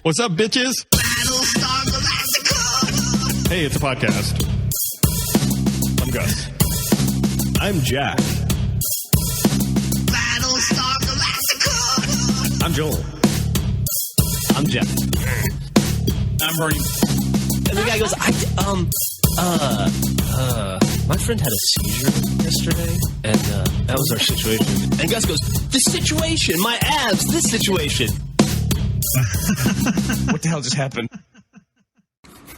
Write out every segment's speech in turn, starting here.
What's up, bitches? Hey, it's a podcast. I'm Gus. I'm Jack. I'm Joel. I'm Jeff. I'm Bernie. And the guy goes, my friend had a seizure yesterday, and that was our situation. And Gus goes, this situation, my abs, this situation. What the hell just happened?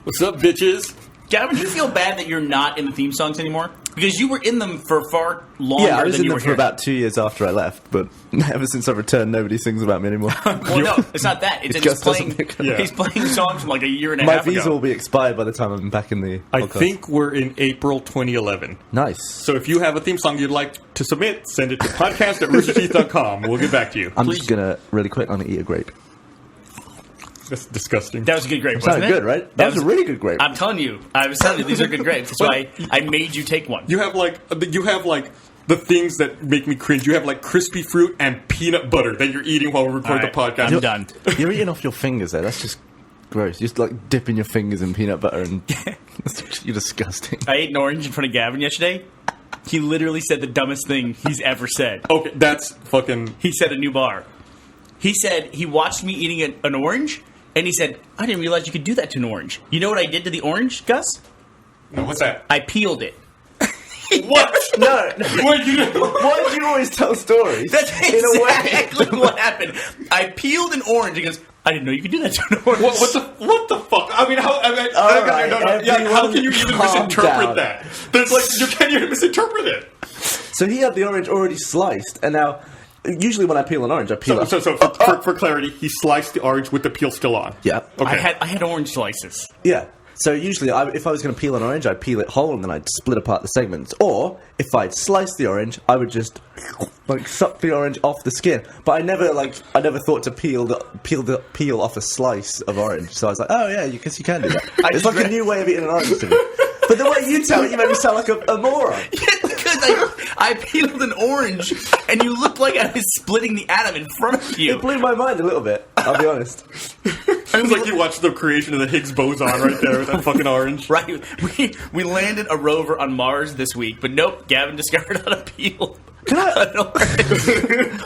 What's up, bitches? Gavin, do you feel bad that you're not in the theme songs anymore? Because you were in them for far longer Yeah, I was than in you them were for here. about 2 years after I left, but ever since I've returned, nobody sings about me anymore. Well, no, it's not that. It's It just just doesn't playing. pick up. Yeah. He's playing songs from like a year and a My half visa ago. will be expired by the time I'm back in the I podcast. think we're in April 2011. Nice. So if you have a theme song you'd like to submit, send it to podcast@roosterteeth.com. We'll get back to you. I'm just going to, really quick, I'm going to eat a grape. That's disgusting. That was a good grape, wasn't Sounded it? good, right? That was a really good grape. I'm telling you. I was telling you, these are good grapes. That's why I made you take one. You have like the things that make me cringe. You have like crispy fruit and peanut butter that you're eating while we record All right, the podcast. I'm done. You're eating off your fingers there. That's just gross. You're just like dipping your fingers in peanut butter and you're disgusting. I ate an orange in front of Gavin yesterday. He literally said the dumbest thing he's ever said. Okay, that's fucking. He set a new bar. He said he watched me eating an orange, and he said, I didn't realize you could do that to an orange. You know what I did to the orange, Gus? No, what's that? I peeled it. What? No. What you do? Why do you always tell stories? That's in a way. exactly what happened. I peeled an orange. He goes, I didn't know you could do that to an orange. What the fuck? I mean, how? right, How can you even everyone calm misinterpret down. that? There's like you can't even misinterpret it. So he had the orange already sliced, and now, usually when I peel an orange, I peel So for clarity, he sliced the orange with the peel still on. Yeah. Okay. I had orange slices. Yeah. So usually, if I was going to peel an orange, I'd peel it whole and then I'd split apart the segments. Or if I'd slice the orange, I would just like suck the orange off the skin. But I never thought to peel off a slice of orange. So I was like, oh yeah, you can do that. It's like a new way of eating an orange to me. But the way you tell it, you made me sound like a moron. Because I peeled an orange, and you looked like I was splitting the atom in front of you. It blew my mind a little bit. I'll be honest. It was like you watched the creation of the Higgs boson right there with that fucking orange. Right. We landed a rover on Mars this week, but nope, Gavin discovered how to peel an orange.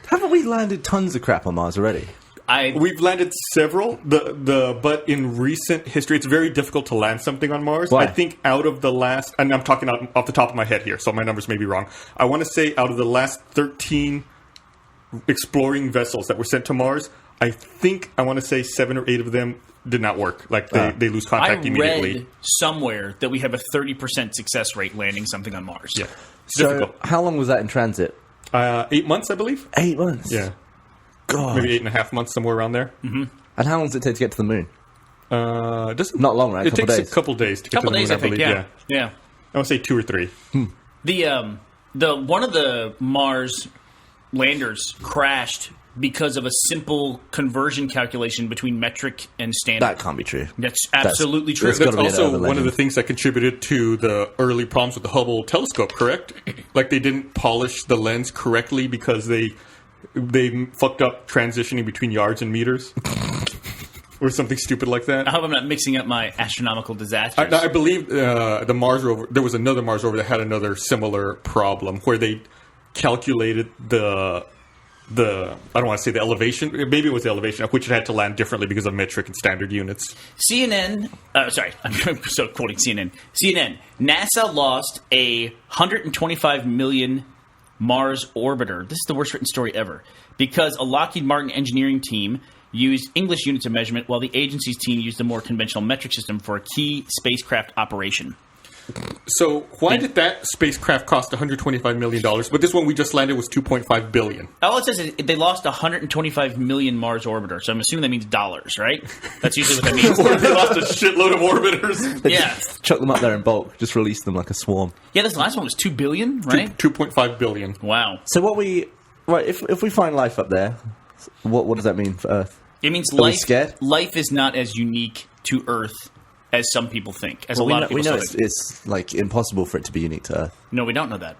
Haven't we landed tons of crap on Mars already? We've landed several, but in recent history, it's very difficult to land something on Mars. Why? I think out of the last, and I'm talking off the top of my head here, so my numbers may be wrong. I want to say out of the last 13 exploring vessels that were sent to Mars, I want to say 7 or 8 of them did not work. Like they lose contact I immediately. read somewhere that we have a 30% success rate landing something on Mars. Yeah, it's So difficult. how long was that in transit? 8 months, I believe. 8 months. Yeah, God. maybe 8.5 months, somewhere around there. And how long does it take to get to the moon? Not long, right? It takes days. a couple days to get Couple to the days, moon, I think. believe. Yeah. I want to say 2 or 3. The one of the Mars landers crashed because of a simple conversion calculation between metric and standard. That can't be true. That's absolutely true. that's gotta That's be an also urban one of the legend. things that contributed to the early problems with the Hubble telescope, correct? Like they didn't polish the lens correctly because they fucked up transitioning between yards and meters. Or something stupid like that. I hope I'm not mixing up my astronomical disasters. I believe the Mars rover, there was another Mars rover that had another similar problem where they calculated the I don't want to say the elevation, maybe it was the elevation at which it had to land differently because of metric and standard units. CNN, sorry, I'm so quoting CNN. CNN, NASA lost a $125 million Mars orbiter. This is the worst written story ever. Because a Lockheed Martin engineering team used English units of measurement while the agency's team used a more conventional metric system for a key spacecraft operation. So why did that spacecraft cost $125 million, but this one we just landed was $2.5 billion? All it says is they lost 125 million Mars orbiter, so I'm assuming that means dollars, right? That's usually what that means. Or they lost a shitload of orbiters. They Yeah. just chuck them up there in bulk. Just release them like a swarm. Yeah, this last one was 2 billion, right? 2.5 billion. Wow. So if we find life up there, what does that mean for Earth? It means Are we scared? life is not as unique to Earth as some people think, as Well, a lot of we people know say. it's like impossible for it to be unique to Earth. No, we don't know that.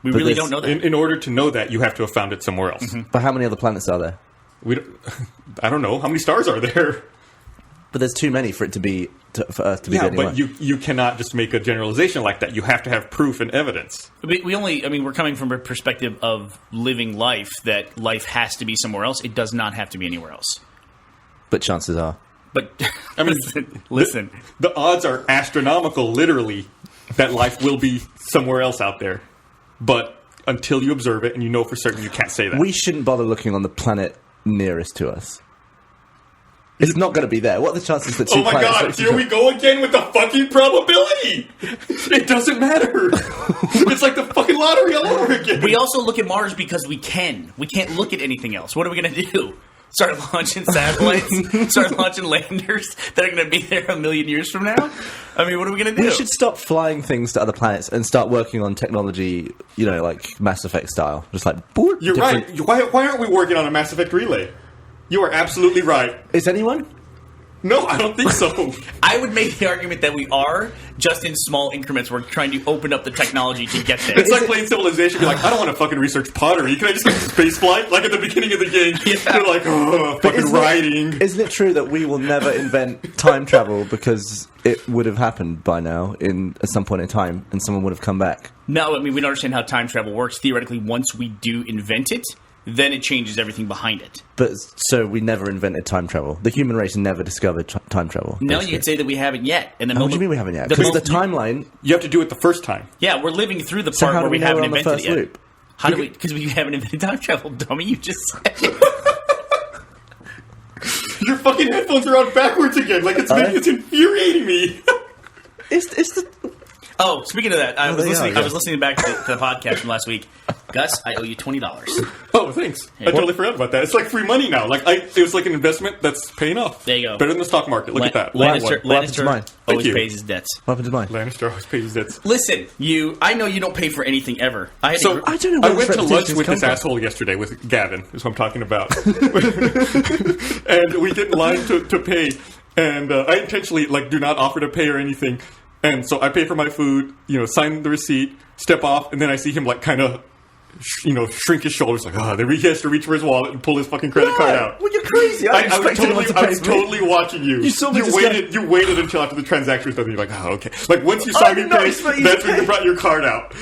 We But really this- don't know that. In order to know that, you have to have found it somewhere else. But how many other planets are there? I don't know. How many stars are there? But there's too many for it to be for Earth to be the only but one. you cannot just make a generalization like that. You have to have proof and evidence. We're coming from a perspective of living life, that life has to be somewhere else. It does not have to be anywhere else. But chances are. But I mean, listen. The odds are astronomical, literally, that life will be somewhere else out there. But until you observe it and you know for certain, you can't say that. We shouldn't bother looking on the planet nearest to us. It's not going to be there. What are the chances that two Oh my planets... god, here we go again with the fucking probability! It doesn't matter! It's like the fucking lottery all over again! We also look at Mars because we can. We can't look at anything else. What are we going to do? Start launching satellites? Start launching landers that are going to be there a million years from now? I mean, what are we going to do? We should stop flying things to other planets and start working on technology, like Mass Effect style. Just like... boop, You're right. Why aren't we working on a Mass Effect relay? You are absolutely right. Is anyone? No, I don't think so. I would make the argument that we are, just in small increments. We're trying to open up the technology to get there. It's like playing Civilization. You're like, I don't want to fucking research pottery. Can I just get space flight? Like at the beginning of the game, you're like, oh, fucking writing. Isn't it true that we will never invent time travel because it would have happened by now at some point in time and someone would have come back? No, I mean, we don't understand how time travel works. Theoretically, once we do invent it, then it changes everything behind it. But so we never invented time travel. The human race never discovered time travel. No, basically. you could say that we haven't yet. And What do you mean we haven't yet? Because the timeline... You have to do it the first time. Yeah, we're living through the So part how where do we we know haven't we're on the invented first it yet. loop? How do we? Because we haven't invented time travel, dummy. You just said. Your fucking headphones are on backwards again. Like it's infuriating me. It's the... Oh, speaking of that, I was they listening. are, I was listening back to the podcast from last week. Gus, I owe you $20. Oh, thanks. I totally forgot about that. It's like free money now. It was like an investment that's paying off. There you go. Better than the stock market. Look at that. Lannister, What happened to mine? always you. pays his debts. What happened to mine? Lannister always pays his debts. Listen, I know you don't pay for anything ever. I don't know where I went this to lunch reputation's with come this from. asshole yesterday with Gavin, is what I'm talking about. And we get in line to pay, and I intentionally do not offer to pay or anything. And so I pay for my food, sign the receipt, step off, and then I see him kind of, shrink his shoulders, then he has to reach for his wallet and pull his fucking credit card out. Well, you're crazy. I was totally watching you. You saw me just You waited until after the transaction was done. And you're like, okay. Once you saw me did not pay, expect you that's to when you pay. brought your card out.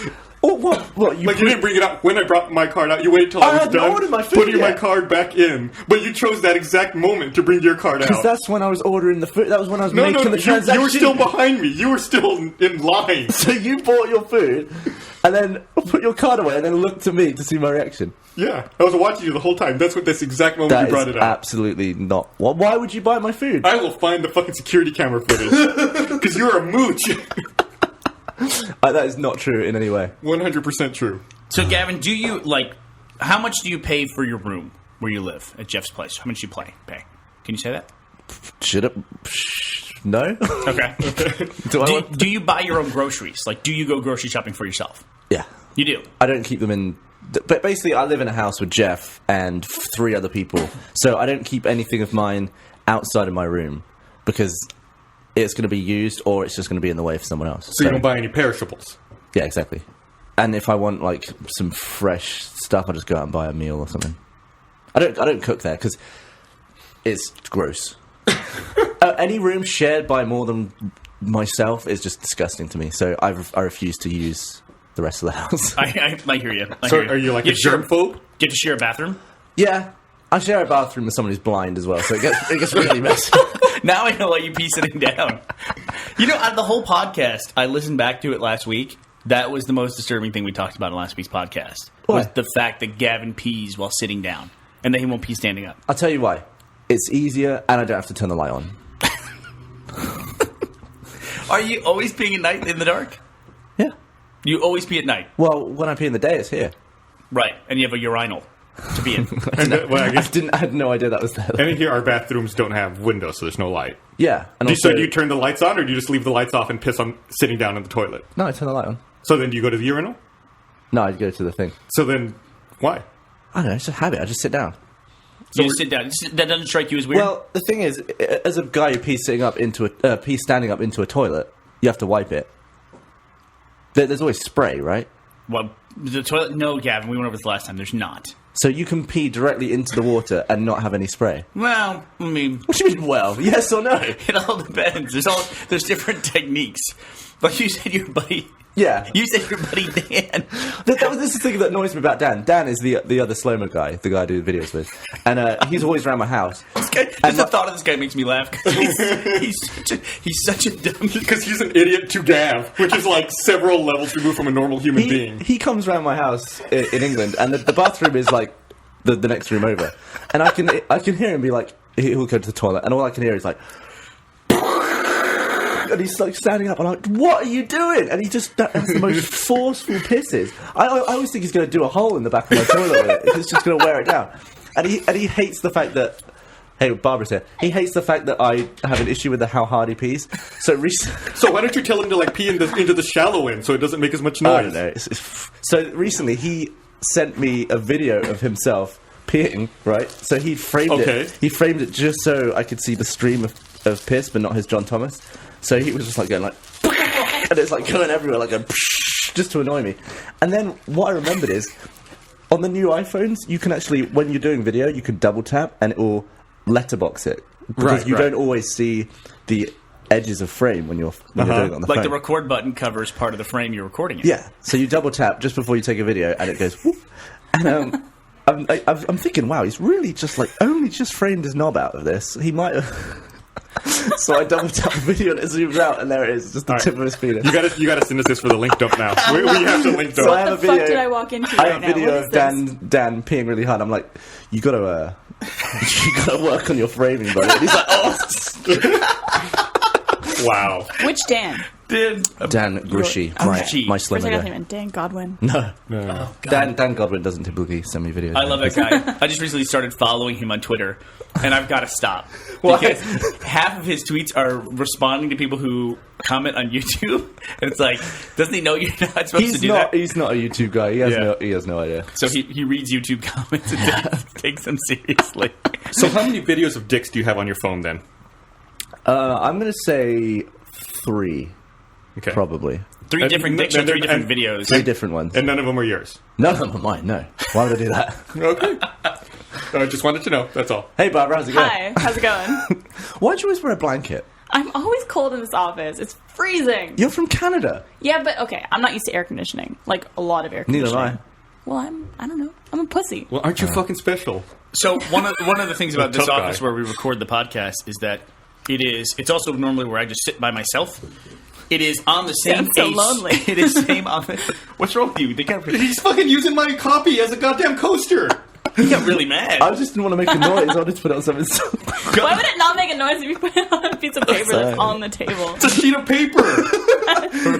Oh, what? You didn't bring it out when I brought my card out. You waited till I was hadn't ordered done my food putting my yet. card back in. But you chose that exact moment to bring your card Because out. that's when I was ordering the food. That was when I was No, making the you transaction. were still behind me. You were still in line. So you bought your food, and then put your card away, and then looked to me to see my reaction. Yeah, I was watching you the whole time. That's what this exact moment That you brought is it out. absolutely not. Why would you buy my food? I will find the fucking security camera footage. Because you're a mooch. That is not true in any way. 100% true. So, Gavin, do you how much do you pay for your room where you live at Jeff's place? How much do you pay? Can you say that? Should it? No. Okay. do you buy your own groceries? Do you go grocery shopping for yourself? Yeah. You do. I don't keep them in. But basically, I live in a house with Jeff and 3 other people, so I don't keep anything of mine outside of my room because it's going to be used or it's just going to be in the way for someone else. So you don't buy any perishables. Yeah, exactly. And if I want some fresh stuff, I just go out and buy a meal or something. I don't cook there because it's gross. Any room shared by more than myself is just disgusting to me. So I refuse to use the rest of the house. I hear you. So are you a germphobe? Get to share a bathroom? Yeah, I share a bathroom with someone who's blind as well, so it gets really messy. Now I know why you pee sitting down. Out of the whole podcast, I listened back to it last week. That was the most disturbing thing we talked about in last week's podcast. Why? Was the fact that Gavin pees while sitting down, and that he won't pee standing up. I'll tell you why. It's easier, and I don't have to turn the light on. Are you always peeing at night in the dark? Yeah. You always pee at night, Well, when I pee in the day, it's here. right? And you have a urinal to pee in. I guess. I had no idea that was there. And in here, our bathrooms don't have windows, so there's no light. Yeah. And So do you turn the lights on, or do you just leave the lights off and piss on sitting down in the toilet? No, I turn the light on. So then do you go to the urinal? No, I go to the thing. So then, why? I don't know, it's a habit. I just sit down. You just sit down. That doesn't strike you as weird? Well, the thing is, as a guy who pees standing up into a toilet, you have to wipe it. There's always spray, right? Well, the toilet... No, Gavin, we went over this last time. There's not. So you can pee directly into the water and not have any spray. Well, I mean, What do you mean, well? Yes or no? it all depends. There's different techniques. Like you said, your buddy. Yeah. You said your buddy Dan. This is the thing that annoys me about Dan. Dan is the other slow-mo guy, the guy I do the videos with. And he's always around my house. Just the thought of this guy makes me laugh. 'Cause he's such a dummy. Because he's an idiot to Gav, which is like several levels removed from a normal human being. He comes around my house in England, and the bathroom is like the next room over. And I can hear him be like, he'll go to the toilet, and all I can hear is like... And he's like standing up, and I'm like, "What are you doing?" And he just has the most forceful pisses. I always think he's going to do a hole in the back of my toilet with it. He's just going to wear it down. And he hates the fact that. Hey, Barbara's here. He hates the fact that I have an issue with how hard he pees. So So why don't you tell him to like pee into the shallow end so it doesn't make as much noise? I don't know. So recently he sent me a video of himself peeing. Right. So he framed it. He framed it just so I could see the stream of piss, but not his John Thomas. So he was just like going like, and it's like going everywhere, like a just to annoy me. And then what I remembered is, on the new iPhones, you can actually, when you're doing video, you can double tap and it will letterbox it. Because you don't always see the edges of frame when you're doing it on the phone. Like the record button covers part of the frame you're recording in. Yeah. So you double tap just before you take a video and it goes, whoop. And I'm thinking, wow, he's really just like, only just framed his knob out of this. He might have... So I double tap the video and it zooms out, and there it is, just the tip of his penis. You gotta send us this for the link dump now. We have to link dump. So I have What the fuck did I walk into I right have now? a video What of is Dan peeing really hard. I'm like, you gotta work on your framing, buddy. And he's like, oh. Wow. this? Which Dan? Dan Grushy, my First I slimmer got guy. him, Dan Godwin. No, Oh, Dan Godwin doesn't typically send me videos. I love that guy. I just recently started following him on Twitter, and I've got to stop. Why? Because half of his tweets are responding to people who comment on YouTube, and it's like, doesn't he know you're not supposed to do that? He's not a YouTube guy. He has no idea. So he reads YouTube comments and takes them seriously. So how many videos of dicks do you have on your phone then? I'm gonna say 3, Okay. probably. Three different dicks or three different and- videos. 3 different ones. And none of them are yours. None of them are mine. No. Why would I do that? Okay. I just wanted to know. That's all. Hey, Barbara, how's it going? Hi, how's it going? Why'd you always wear a blanket? I'm always cold in this office. It's freezing. You're from Canada. Yeah, but okay, I'm not used to air conditioning. Like a lot of air Neither conditioning. am I. Well, I don't know. I'm a pussy. Well, aren't you fucking special? So one of the things about this Tough guy. office where we record the podcast is that it's also normally where I just sit by myself. It is on the same Sounds so ace- lonely. It is same on the, what's wrong with you? They got He's fucking using my copy as a goddamn coaster. he got really mad. I just didn't want to make a noise. I wanted to put it on something. Why would it not make a noise if you put it on a piece of paper Sorry. that's on the table? It's a sheet of paper.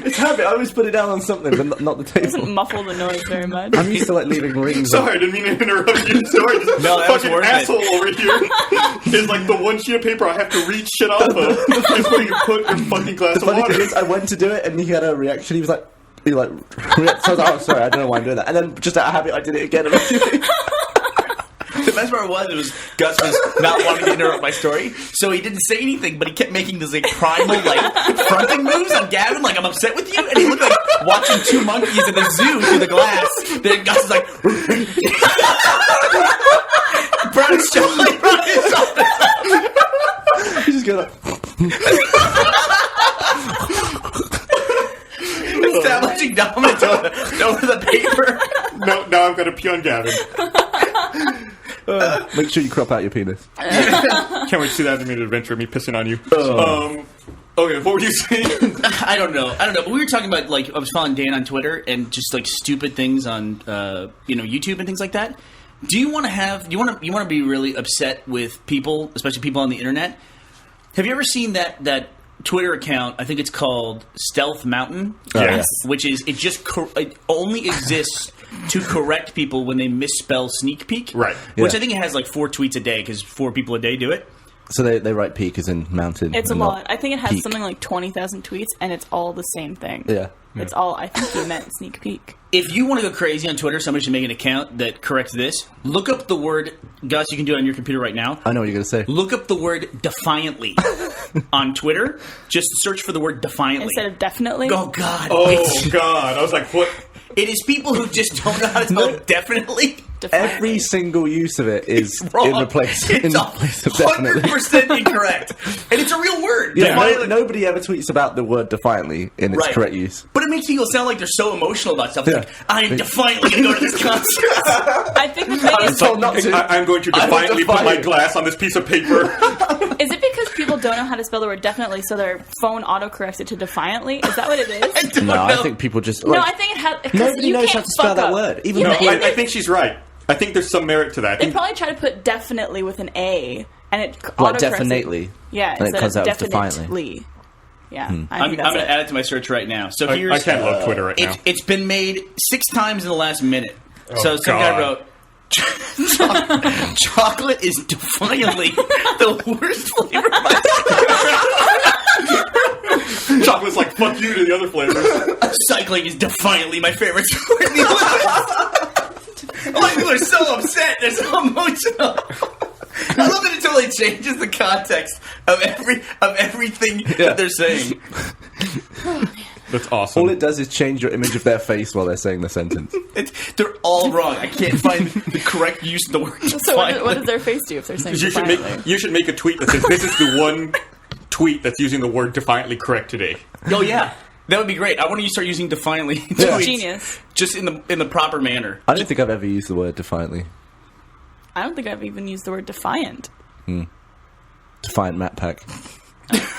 It's habit. I always put it down on something, but not the It doesn't table. muffle the noise very much. I'm used to like leaving rings. Sorry, I didn't mean to interrupt you. Sorry, this No, that was fucking worth it. asshole over here is like the one sheet of paper I have to read shit off of before you put your fucking glass The of funny water. thing is, I went to do it, and he had a reaction. He reacted. So I was like, "Oh, sorry, I don't know why I'm doing that." And then, just out of habit, I did it again. Immediately. The best part was Gus was not wanting to interrupt my story, so he didn't say anything, but he kept making these like primal like fronting moves on Gavin, like I'm upset with you, and he looked like watching 2 monkeys in the zoo through the glass. Then Gus is like, brought his shoulder, brought his shoulder. He's just going Establishing dominance over the paper. No, now I'm gonna pee on Gavin. Make sure you crop out your penis. Can't wait to see that animated adventure of me pissing on you. Okay, what were you saying? I don't know. But we were talking about like I was following Dan on Twitter and just like stupid things on YouTube and things like that. Do you want to be really upset with people, especially people on the internet? Have you ever seen that Twitter account? I think it's called Stealth Mountain. Yes. Which is it only exists to correct people when they misspell sneak peek. Right. Which Yeah. I think it has like 4 tweets a day because 4 people a day do it. So they write peak as in mountain. It's a and not lot. I think it has peak. something like 20,000 tweets, and it's all the same thing. Yeah. It's all, I think he meant sneak peek. If you want to go crazy on Twitter, somebody should make an account that corrects this. Look up the word, Gus, you can do it on your computer right now. I know what you're going to say. Look up the word defiantly on Twitter. Just search for the word defiantly. Instead of definitely. Oh, God. Oh It's- God! I was like, what? it is people who just don't know how to spell definitely. defiantly. Every single use of it is Wrong. in the place of definitely. 100% incorrect. And it's a real word. Yeah, Defiantly. nobody ever tweets about the word defiantly in its Right. correct use. But it makes people sound like they're so emotional about stuff. It's Yeah. like, I am defiantly going to go to this concert. I think the thing is, told not to. I'm going to I will defiantly put defy my it. glass on this piece of paper. is it because people don't know how to spell the word definitely, so their phone autocorrects it to defiantly? Is that what it is? No, I think people just No, I think it has. nobody you knows can't how to spell fuck that up. word. Even No, people- I think she's right. I think there's some merit to that. I They think probably try to put definitely with an A, and it like autocorrects definitely. it. Yeah, And it instead comes of out with definitely. defiantly. Yeah, I'm I think going that's to add it to my search right now. So I here's can't load Twitter right now. It's been made 6 times in the last minute. So some God. guy wrote, chocolate is defiantly the worst flavor of my Chocolate's like, fuck you to the other flavors. Cycling is defiantly my favorite sport in the Olympics. Like, people are so upset. They're so emotional. I love that it totally changes the context of everything that they're saying. That's awesome. All it does is change your image of their face while they're saying the sentence. They're all wrong. I can't find the correct use of the word So what defiantly. does their face do if they're saying you defiantly? should make a tweet that says, this is the one tweet that's using the word defiantly correct today. Oh yeah, that would be great. I want to start using defiantly. Yeah. tweets Genius. just in the proper manner. I don't think I've ever used the word defiantly. I don't think I've even used the word defiant. Defiant Matt Pack.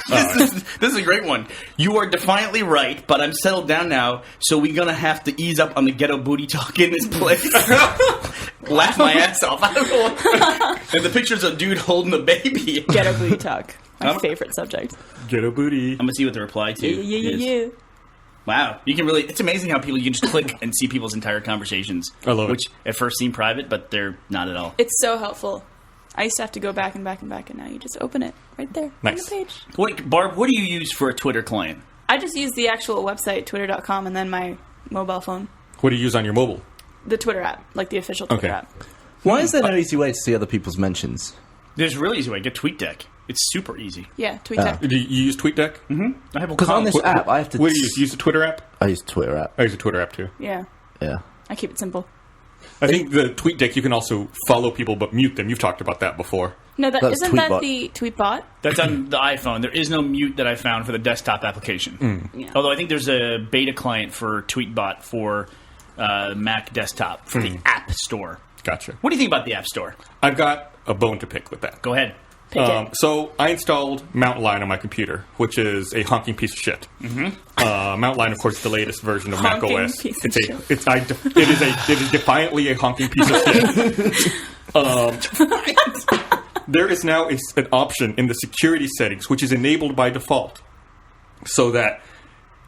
This is a great one. You are defiantly right, but I'm settled down now, so we're gonna have to ease up on the ghetto booty talk in this place. Laugh my ass off. I don't know. And the picture's a dude holding a baby. Ghetto booty talk. My I'm- favorite subject. Get a booty. I'm gonna see what the reply to is. Yeah. Wow, you can really—it's amazing how you can just click and see people's entire conversations. I love it. Which at first seem private, but they're not at all. It's so helpful. I used to have to go back and back and back, and now you just open it right there on Nice. the page. What, Barb? What do you use for a Twitter client? I just use the actual website, twitter.com, and then my mobile phone. What do you use on your mobile? The Twitter app, like the official Twitter Okay. app. Why is there no easy way to see other people's mentions? There's a really easy way. Get TweetDeck. It's super easy. Yeah, TweetDeck. Do you use TweetDeck? I have a Because on this What- app, I have to. What do you use? Use the Twitter app? I use the Twitter app. I use the Twitter app too. Yeah, Yeah. I keep it simple. I think the TweetDeck, you can also follow people but mute them. You've talked about that before. No, That's isn't that Tweetbot. the Tweetbot? That's on the iPhone. There is no mute that I found for the desktop application. Yeah. Although I think there's a beta client for Tweetbot for Mac desktop for the App Store. Gotcha. What do you think about the App Store? I've got a bone to pick with that. Go ahead. Pick it. So I installed Mountain Lion on my computer, which is a honking piece of shit. Mountain Lion, of course, is the latest version of Mac Honking OS. piece of It is defiantly a honking piece of shit. There is now an option in the security settings, which is enabled by default, so that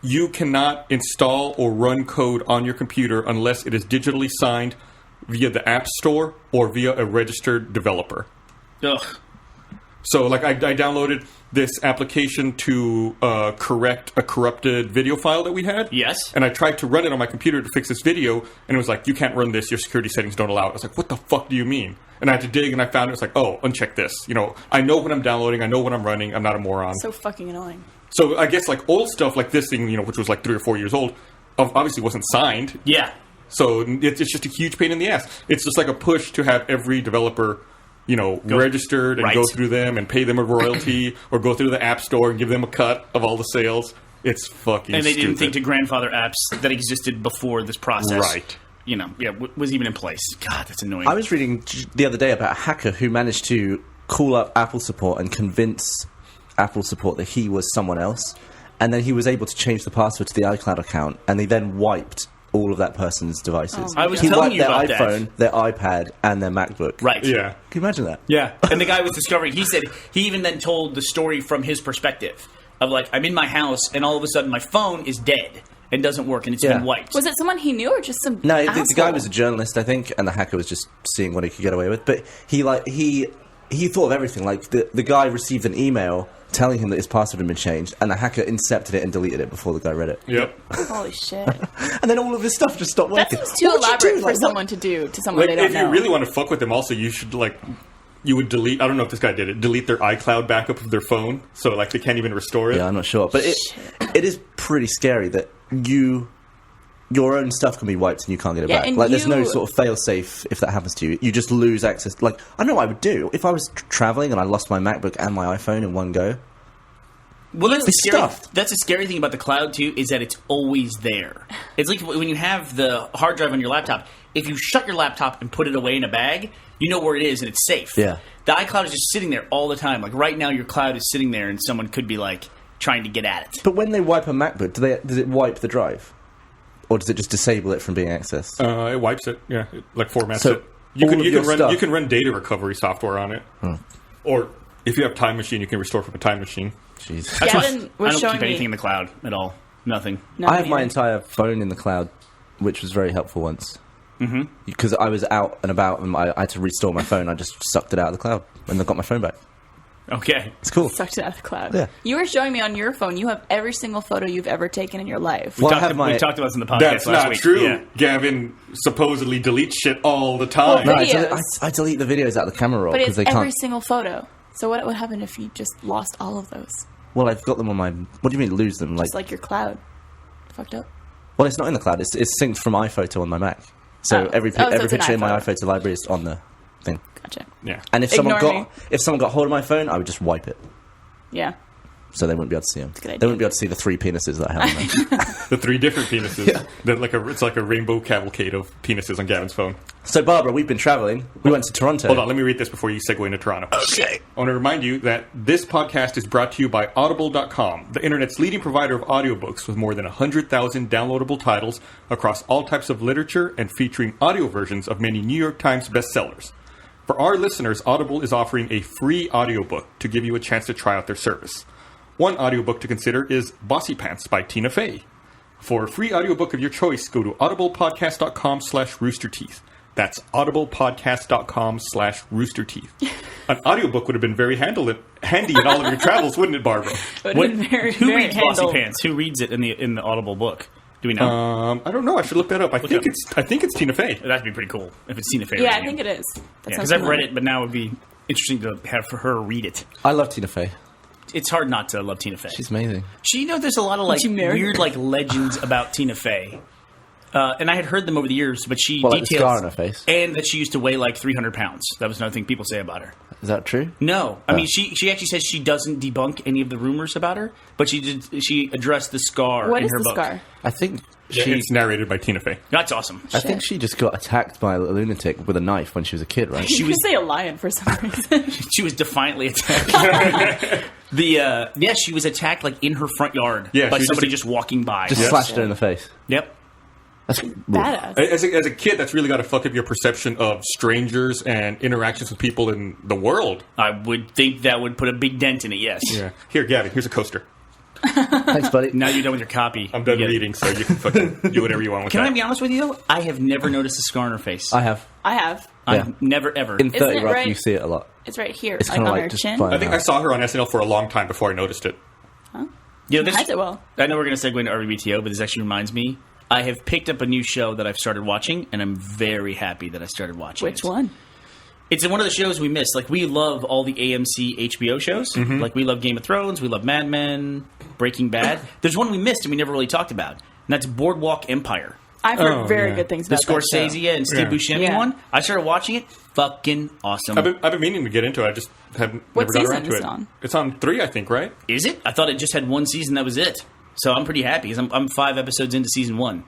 you cannot install or run code on your computer unless it is digitally signed via the App Store or via a registered developer. Ugh. So, like, I downloaded this application to correct a corrupted video file that we had. Yes. And I tried to run it on my computer to fix this video, and it was like, you can't run this, your security settings don't allow it. I was like, what the fuck do you mean? And I had to dig, and I found it. It's like, oh, uncheck this. You know, I know what I'm downloading, I know what I'm running, I'm not a moron. So fucking annoying. So I guess, like, old stuff like this thing, you know, which was like 3 or 4 years old, obviously wasn't signed. Yeah. So it's just a huge pain in the ass. It's just like a push to have every developer, you know, registered and right. go through them and pay them a royalty or go through the App Store and give them a cut of all the sales. It's fucking And they didn't stupid. think to grandfather apps that existed before this process. Right. You know, was even in place. God, that's annoying. I was reading the other day about a hacker who managed to call up Apple support and convince Apple support that he was someone else, and then he was able to change the password to the iCloud account, and they then wiped all of that person's devices. Oh I was he telling wiped you their about that. iPhone, their iPad, and their MacBook. Right. Yeah. Can you imagine that? Yeah. And the guy was discovering, he said, he even then told the story from his perspective of like, I'm in my house and all of a sudden my phone is dead and doesn't work and it's Yeah. been wiped. Was it someone he knew or just some No, asshole? the guy was a journalist, I think, and the hacker was just seeing what he could get away with. But he thought of everything. Like the guy received an email telling him that his password had been changed, and the hacker incepted it and deleted it before the guy read it. Yep. Holy shit. And then all of his stuff just stopped That working. seems too What would you elaborate do? for Like, what- someone to do to someone Like, they don't if know. you really want to fuck with them, also, you should, like, you would delete, I don't know if this guy did it, delete their iCloud backup of their phone, so, like, they can't even restore it. Yeah, I'm not sure, but it is pretty scary that your own stuff can be wiped and you can't get it Yeah, back. and Like, there's no you- sort of fail-safe if that happens to you. You just lose access. Like, I know what I would do. If I was travelling and I lost my MacBook and my iPhone in one go, Well, that's It's the scary, stuffed. that's the scary thing about the cloud too, is that it's always there. It's like when you have the hard drive on your laptop. If you shut your laptop and put it away in a bag, you know where it is and it's safe. Yeah. The iCloud is just sitting there all the time. Like right now, your cloud is sitting there, and someone could be like trying to get at it. but when they wipe a MacBook, does it wipe the drive? Or does it just disable it from being accessed? It wipes it. Yeah, it, like formats So, it. You all can of you your can run stuff- you can run data recovery software on it, or if you have Time Machine, you can restore from a Time Machine. Jeez. That's why Gavin I was don't showing keep me. anything in the cloud at all. Nothing. No, I have my neither. entire phone in the cloud, which was very helpful once. Because I was out and about and I had to restore my phone. I just sucked it out of the cloud and I got my phone back. Okay. It's cool. Sucked it out of the cloud. Yeah. You were showing me on your phone. You have every single photo you've ever taken in your life. Well, I Talked- have my- we talked about this in the podcast That's last not week. true. Yeah. Gavin supposedly deletes shit all the time. No, Videos. I delete the videos out of the camera roll But because it's they every can't. single photo. So what would happen if you just lost all of those? Well, I've got them on my. What do you mean lose them? Like, It's like your cloud. Fucked up. well, it's not in the cloud. It's synced from iPhoto on my Mac. So Oh. every Oh, so every it's an picture in my iPhoto. iPhoto library is on the thing. Gotcha. Yeah. And if Ignore someone got hold of my phone, I would just wipe it, Yeah. so they wouldn't be able to see them. a good idea. They wouldn't be able to see the 3 penises that I have on there. The 3 different penises. They're it's like a rainbow cavalcade of penises on Gavin's phone. So, Barbara, we've been traveling. We went to Toronto. Hold on, let me read this before you segue into Toronto. Okay. I want to remind you that this podcast is brought to you by Audible.com, the internet's leading provider of audiobooks with more than 100,000 downloadable titles across all types of literature and featuring audio versions of many New York Times bestsellers. For our listeners, Audible is offering a free audiobook to give you a chance to try out their service. One audiobook to consider is Bossy Pants by Tina Fey. For a free audiobook of your choice, go to audiblepodcast.com/roosterteeth. That's audiblepodcast.com/roosterteeth. An audiobook would have been very handy in all of your travels, wouldn't it, Barbara? Would What, have been very, who very reads Bossy handled. Pants? Who reads it in the Audible book? Do we know? I don't know. I should look that up. I think up. it's Tina Fey. That'd be pretty cool if it's Tina Fey. Yeah, I reading think it is. That Yeah, sounds because I've read familiar. it, but now it would be interesting to have for her read it. I love Tina Fey. It's hard not to love Tina Fey. She's amazing. There's a lot of like you marry weird her? like legends about Tina Fey. And I had heard them over the years, but she Well, like the details scar on her face. and that she used to weigh like 300 pounds. That was another thing people say about her. Is that true? No, I mean she actually says she doesn't debunk any of the rumors about her, but she addressed the scar What in is her the book. scar? I think Yeah, she. it's narrated by Tina Fey. That's awesome. I think she just got attacked by a lunatic with a knife when she was a kid, right? You could say a lion for some reason. She was defiantly attacked. She was attacked like in her front yard Yeah, by she was somebody just- just walking by. Just slashed her in the face. Yep. That's Badass. As a kid, that's really got to fuck up your perception of strangers and interactions with people in the world. I would think that would put a big dent in it. Yes. Yeah. Here, Gavin, here's a coaster. Thanks, buddy. Now you're done with your copy. I'm done You get it. reading, so you can fucking do whatever you want with Can that. I be honest with you though? I have never noticed a scar on her face. I have. I have. I've Yeah. never ever. In 30 it Rock, right? you see it a lot. It's right here, It's like kind on of her like just chin. flying I think I out. saw her on SNL for a long time before I noticed it. You know, this, Hides it well. I know we're going to segue into RBBTO, but this actually reminds me. I have picked up a new show that I've started watching, and I'm very happy that I started watching Which it. one? It's one of the shows we missed. Like, we love all the AMC HBO shows. Like, we love Game of Thrones, we love Mad Men, Breaking Bad. There's one we missed and we never really talked about, and that's Boardwalk Empire. I've heard Oh, very yeah. good things The about that show. Scorsese and Steve Yeah. Buscemi Yeah. one. I started watching it. Fucking awesome. I've been meaning to get into it. I just haven't What never got season around to is it. it on? It's on 3, I think, right? Is it? I thought it just had one season. That was it. So I'm pretty happy because I'm 5 episodes into season 1.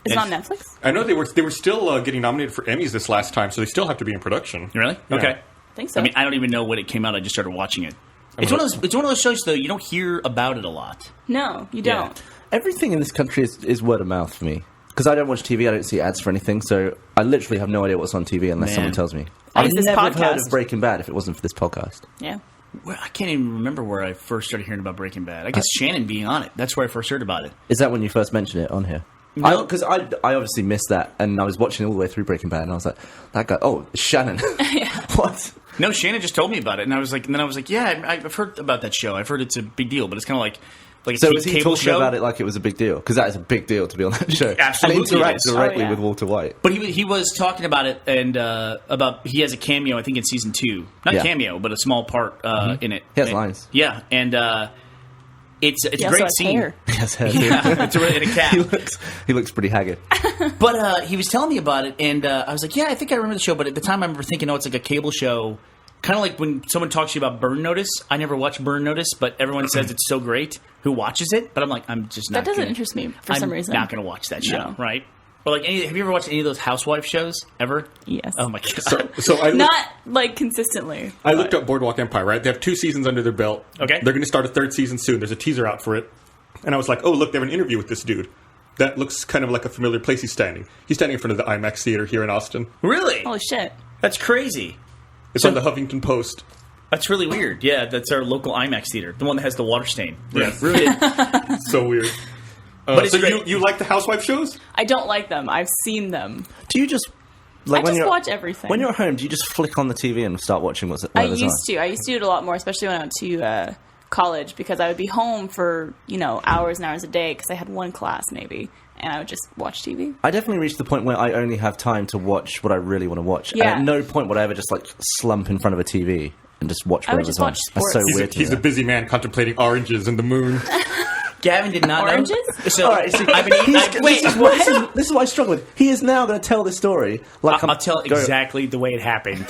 Is it And- on Netflix? I know they were still getting nominated for Emmys this last time, so they still have to be in production. Really? Yeah. Okay. I think so. I mean, I don't even know when it came out. I just started watching it. It's one of those shows though. You don't hear about it a lot. no, you Yeah. don't. Everything in this country is word of mouth for me. Because I don't watch TV, I don't see ads for anything, so I literally have no idea what's on TV unless Man. someone tells me. I I'd use this never have heard podcast. of Breaking Bad if it wasn't for this podcast. Yeah. Well, I can't even remember where I first started hearing about Breaking Bad. I guess Shannon being on it. That's where I first heard about it. Is that when you first mentioned it on here? No. Because I obviously missed that, and I was watching all the way through Breaking Bad, and I was like, that guy, oh, Shannon. What? No, Shannon just told me about it, and I was like, yeah, I've heard about that show. I've heard it's a big deal, but it's kind of like a So was he cable talking show. about it like it was a big deal? Because that is a big deal to be on that show. Absolutely And interact it is. directly Oh, yeah. with Walter White. But he was talking about it and about he has a cameo, I think, in season 2. Not Yeah. cameo, but a small part in it. He has And- lines. Yeah, and It's a He also great has scene. hair. Yes, Yeah, it's really in a cap. he looks pretty haggard. But he was telling me about it, and I was like, yeah, I think I remember the show. But at the time, I remember thinking, oh, it's like a cable show. Kind of like when someone talks to you about Burn Notice. I never watched Burn Notice, but everyone says it's so great. Who watches it? But I'm like, I'm just not. That doesn't gonna, interest me for some reason. I'm not going to watch that show, No. right? Or like, have you ever watched any of those housewife shows ever? Yes. Oh my god. So I looked, Not like consistently. I looked up Boardwalk Empire, right? They have 2 seasons under their belt. Okay. They're going to start a 3rd season soon. There's a teaser out for it. And I was like, oh, look, they have an interview with this dude. That looks kind of like a familiar place he's standing. He's standing in front of the IMAX theater here in Austin. Really? Holy shit. That's crazy. It's on the Huffington Post. That's really weird. Yeah, that's our local IMAX theater, the one that has the water stain. Yeah. Really. So weird. But it's so great. you like the housewife shows? I don't like them. I've seen them. Do you just I when just you're watch everything. when you're at home? Do you just flick on the TV and start watching I whatever's on? used to. I used to do it a lot more, especially when I went to college, because I would be home for, hours and hours a day because I had one class maybe, and I would just watch TV. I definitely reached the point where I only have time to watch what I really want to watch. Yeah. And at no point would I ever just like slump in front of a TV and just watch I would whatever's just on. watch That's so sports. weird. to He's me. a busy man contemplating oranges and the moon. Gavin did not Oranges? know. So, All right, see, I've been eating. Wait, this is what I struggle with. He is now going to tell this story like I'll tell exactly the way it happened.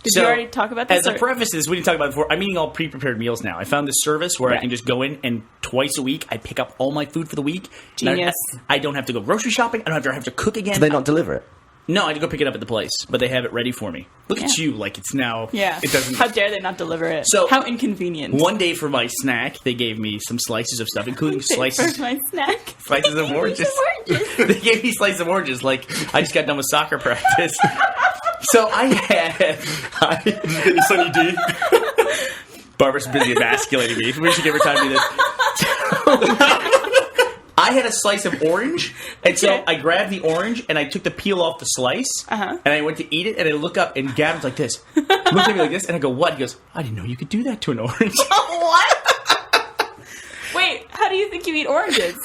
Did you already talk about this? As a preface to this, we didn't talk about it before. I'm eating all pre-prepared meals now. I found this service where I Right. can just go in and twice a week I pick up all my food for the week. And Genius. I don't have to go grocery shopping. I don't have to cook again. Do they not deliver it? No, I had to go pick it up at the place, but they have it ready for me. Look at Yeah. you, like it's now. Yeah. It doesn't. How dare they not deliver it? So- how inconvenient. One day for my snack, they gave me some slices of stuff, including For slices my snack. slices of oranges. They gave me slices of oranges. Like I just got done with soccer practice, so I had. Sunny D. Barbara's busy emasculating me. We should give her time to do this. I had a slice of orange, and so Okay. I grabbed the orange and I took the peel off the slice, and I went to eat it, and I look up, and Gavin's like this, looks at me like this, and I go, "What?" He goes, "I didn't know you could do that to an orange." What? Wait, how do you think you eat oranges?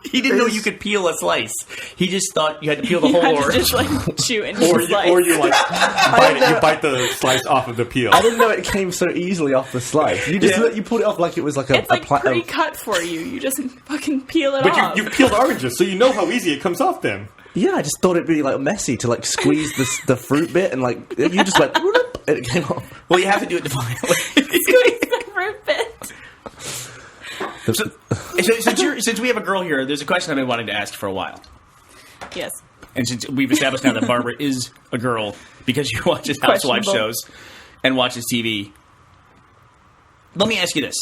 He didn't know you could peel a slice. He just thought you had to peel the You whole had to orange. just like chew into Or the slice. you like bite it. You bite the slice off of the peel. I didn't know it came so easily off the slice. You just you pulled it off like it was like a It's like platter. pre-cut for you. You just fucking peel it But off. you peeled oranges, so you know how easy it comes off then. Yeah, I just thought it'd be like messy to like squeeze the fruit bit and like you just went and it came off. Well, you have to do it defiantly. Squeeze the fruit bit. Since we have a girl here, there's a question I've been wanting to ask for a while. Yes. And since we've established now that Barbara is a girl because she watches housewife Questionable. shows and watches TV, let me ask you this.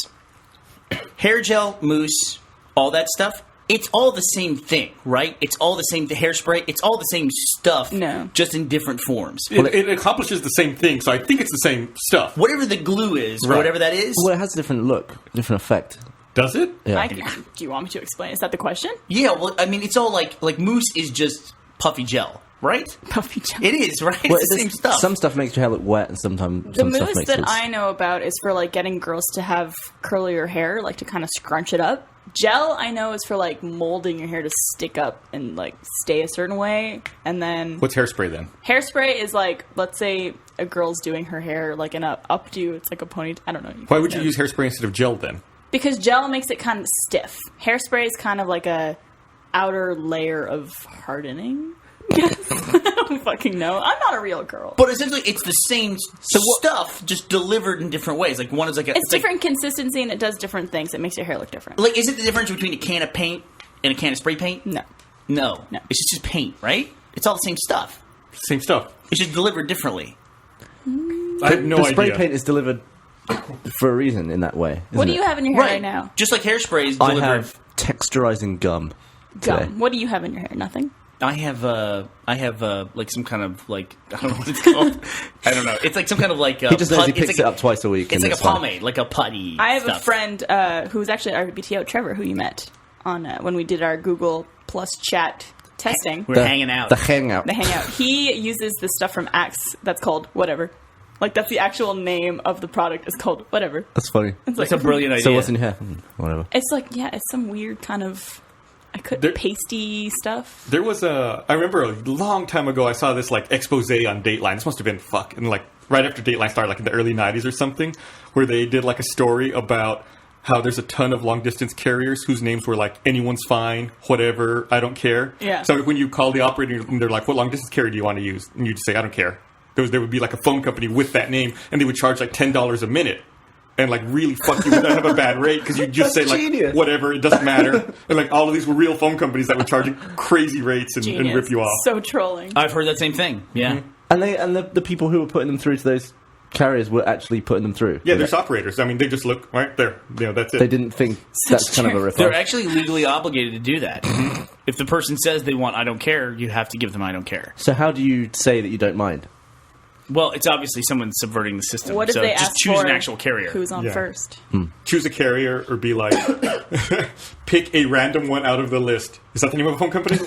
Hair gel, mousse, all that stuff, it's all the same thing, right? It's all the same hairspray. It's all the same stuff, No. just in different forms. It accomplishes the same thing, so I think it's the same stuff. Whatever the glue is, or Right. whatever that is, Well, it has a different look, different effect. Does it? Yeah. Do you want me to explain? Is that the question? yeah, well, I mean, it's all like mousse is just puffy gel, right? Puffy gel. It is, right? Well, It's the same stuff. Some stuff makes your hair look wet, and sometimes The some stuff mousse makes that it. I know about is for like getting girls to have curlier hair, like to kind of scrunch it up. Gel I know is for like molding your hair to stick up and like stay a certain way. And then What's hairspray then? hairspray is like, let's say a girl's doing her hair like in a updo, it's like a ponytail. I don't know. Why would you use hairspray instead of gel then? Because gel makes it kind of stiff. Hairspray is kind of like a outer layer of hardening. I don't fucking know. I'm not a real girl. But essentially, it's the same stuff, just delivered in different ways. Like one is like It's different consistency and it does different things. It makes your hair look different. Like, is it the difference between a can of paint and a can of spray paint? No. No. No. It's just paint, right? It's all the same stuff. Same stuff. It's just delivered differently. I have no the idea. spray paint is delivered for a reason in that way. What do isn't you it? have in your hair right now? Just like hairspray is I delivered. have texturizing gum. today. Gum. What do you have in your hair? Nothing? I have like some kind of like I don't know what it's called. I don't know. It's like some kind of like He just knows he it's picks like it up twice a week. It's and like a fine. pomade, like a putty. I have stuff. a friend who's actually at RBTO, Trevor, who you met on when we did our Google Plus chat testing. We're hanging out. The hangout. The hangout. He uses the stuff from Axe that's called whatever. Like that's the actual name of the product is called whatever. That's funny. It's That's a brilliant idea. So what's in your hair? Whatever. It's like it's some weird kind of pasty stuff. There was I remember a long time ago I saw this like expose on Dateline. This must have been in like right after Dateline started, like in the early 90s or something, where they did like a story about how there's a ton of long distance carriers whose names were like anyone's fine, whatever, I don't care. Yeah. So when you call the operator and they're like, what long distance carrier do you want to use? And you just say, I don't care. There would be like a phone company with that name, and they would charge like $10 a minute. And like really fuck you, have a bad rate because you just say like genius. whatever, it doesn't matter. And like all of these were real phone companies that were charging crazy rates and Genius. rip you off. So trolling. I've heard that same thing. Yeah. And the people who were putting them through to those carriers were actually putting them through. Yeah, there's operators. I mean, they just look right there. That's it. They didn't think that's kind of a They're ripoff. actually legally obligated to do that. If the person says they want I don't care, you have to give them I don't care. So how do you say that you don't mind? Well, it's obviously someone subverting the system. What if so they just ask choose for an actual carrier. who's on Yeah. first? Choose a carrier or be like, pick a random one out of the list. Is that the name of a phone company?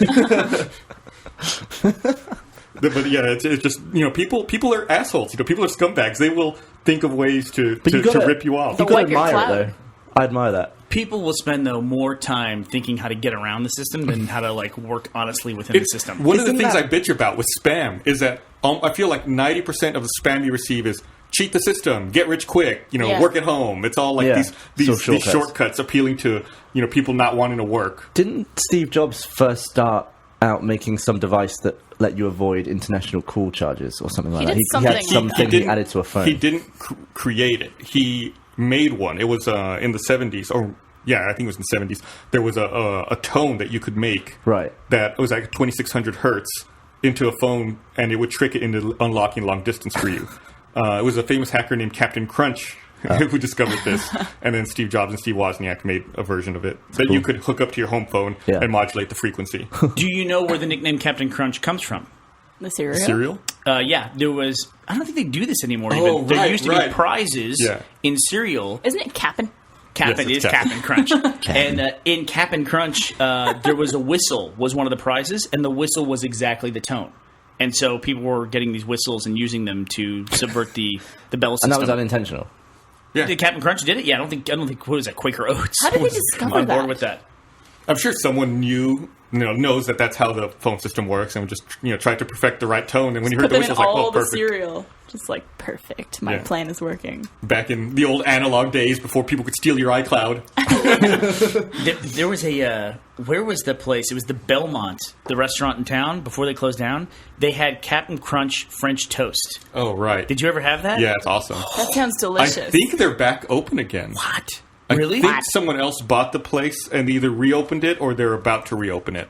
But yeah, it's just, people are assholes. People are scumbags. They will think of ways to rip you off. You The gotta wipe your admire cloud. it, though. I admire that. People will spend, though, more time thinking how to get around the system than how to, like, work honestly within the system. One of the Isn't things that- I bitch about with spam is that I feel like 90% of the spam you receive is cheat the system, get rich quick, Yeah. work at home. It's all like Yeah. these So shortcuts. shortcuts appealing to people not wanting to work. Didn't Steve Jobs first start out making some device that let you avoid international call charges or something like He that? did He something had like something that. he added to a phone. He didn't create it. He made one. It was in the 70s, or yeah, I think it was in the 70s. There was a tone that you could make Right. that was like 2600 hertz into a phone, and it would trick it into unlocking long distance for you. It was a famous hacker named Captain Crunch who discovered this, and then Steve Jobs and Steve Wozniak made a version of it that you could hook up to your home phone Yeah. and modulate the frequency. Do you know where the nickname Captain Crunch comes from? The cereal. Cereal? Yeah, there was... I don't think they do this anymore. Oh, even. There right, used to right. be prizes Yeah. in cereal. Isn't it Cap'n? Cap'n Yes, is it's Cap'n Crunch. And in Cap'n Crunch, there was a whistle was one of the prizes, and the whistle was exactly the tone. And so people were getting these whistles and using them to subvert the bell system. And that was unintentional. Yeah. Did Captain Crunch did it? Yeah, I don't think what was that, Quaker Oats? How did they was discover on board that? with that? I'm sure someone knows that that's how the phone system works, and would just tried to perfect the right tone. And when you heard Put the them in whistle, it's like, all oh, the perfect. cereal. Just like, perfect. My Yeah. plan is working. Back in the old analog days before people could steal your iCloud. There was a where was the place? It was the Belmont, the restaurant in town. Before they closed down, they had Captain Crunch French toast. Oh, right. Did you ever have that? Yeah, it's awesome. That sounds I delicious. think they're back open again. What? I Really? think someone else bought the place and either reopened it or they're about to reopen it.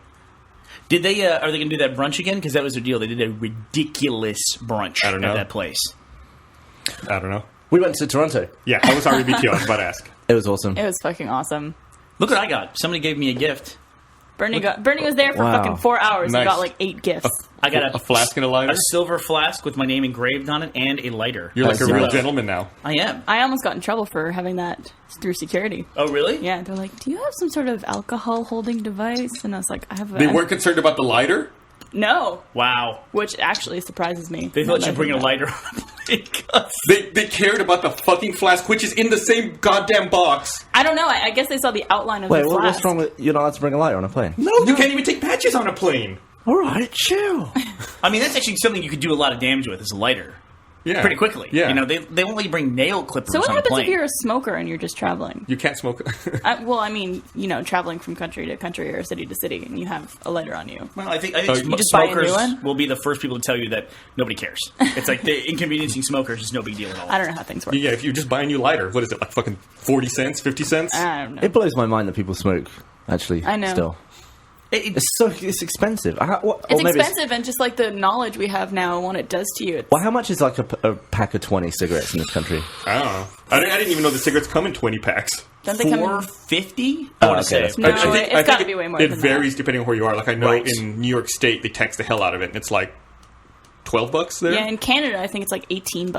Did they? Are they going to do that brunch again? Because that was their deal. They did a ridiculous brunch I don't at know. that place. I don't know. We went to Toronto. Yeah, I was RBBQ. I was about to ask. It was awesome. It was fucking awesome. Look what I got. Somebody gave me a gift. Bernie was there for Wow. fucking 4 hours Nice. and got like 8 gifts. I got A flask and a lighter? a silver flask with my name engraved on it and a lighter. You're like That's a real nice. gentleman now. I am. I almost got in trouble for having that through security. Oh, really? Yeah, they're like, "Do you have some sort of alcohol holding device?" And I was like, "I have." They weren't concerned about the lighter? No, Wow. which actually surprises me. They thought Now you'd that bring I a think lighter on the plane. 'cause- They cared about the fucking flask, which is in the same goddamn box. I don't know. I guess they saw the outline of Wait, the flask. what's wrong with you're not allowed to bring a lighter on a plane? No, you can't even take patches on a plane. All right, chill. I mean, that's actually something you could do a lot of damage with, is a lighter. Yeah. Pretty quickly. Yeah. They won't let you bring nail clippers So what on a happens plane. if you're a smoker and you're just traveling? You can't smoke. Well, I mean, traveling from country to country or city to city, and you have a lighter on you. Well, I think you just buy a new smokers one? will be the first people to tell you that nobody cares. It's like the inconveniencing smokers is no big deal at all. I don't know how things work. Yeah, if you just buy a new lighter, what is it, like fucking 40 cents, 50 cents? I don't know. It blows my mind that people smoke. Actually, I know. Still, It- it's expensive. It's expensive, and just like the knowledge we have now and what it does to you. It's, Well, how much is like a pack of 20 cigarettes in this country? I don't know. I didn't even know the cigarettes come in 20 packs. don't they come in? $4.50? Oh, I want to okay, say. No, I think- it's I gotta think be way more It than varies depending on where you are. Like I know Right. in New York State, they tax the hell out of it, and it's like $12 there. Yeah, in Canada, I think it's like $18.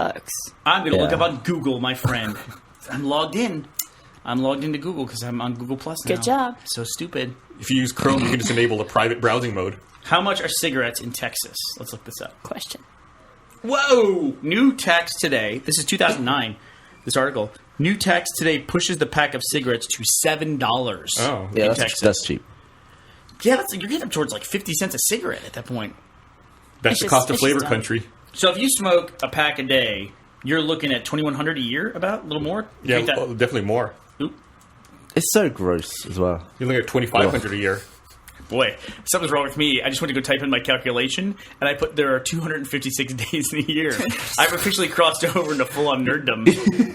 I'm going to look Yeah. up on Google, my friend. I'm logged in. I'm logged into Google because I'm on Google Plus now. Good job. So stupid. If you use Chrome, you can just enable the private browsing mode. How much are cigarettes in Texas? Let's look this up. Question. Whoa! New tax today. This is 2009. This article. New tax today pushes the pack of cigarettes to $7. Oh. Yeah, in that's cheap. Yeah, you're getting up towards like 50 cents a cigarette at that point. That's It's the just- cost of it's flavor just dumb. country. So if you smoke a pack a day, you're looking at $2,100 a year, about a little more. You Yeah, think that- well, definitely more. Oop. It's so gross as well. You're looking at $2,500 a year. Boy, something's wrong with me. I just went to go type in my calculation, and I put there are 256 days in a year. I've officially crossed over into full-on nerddom.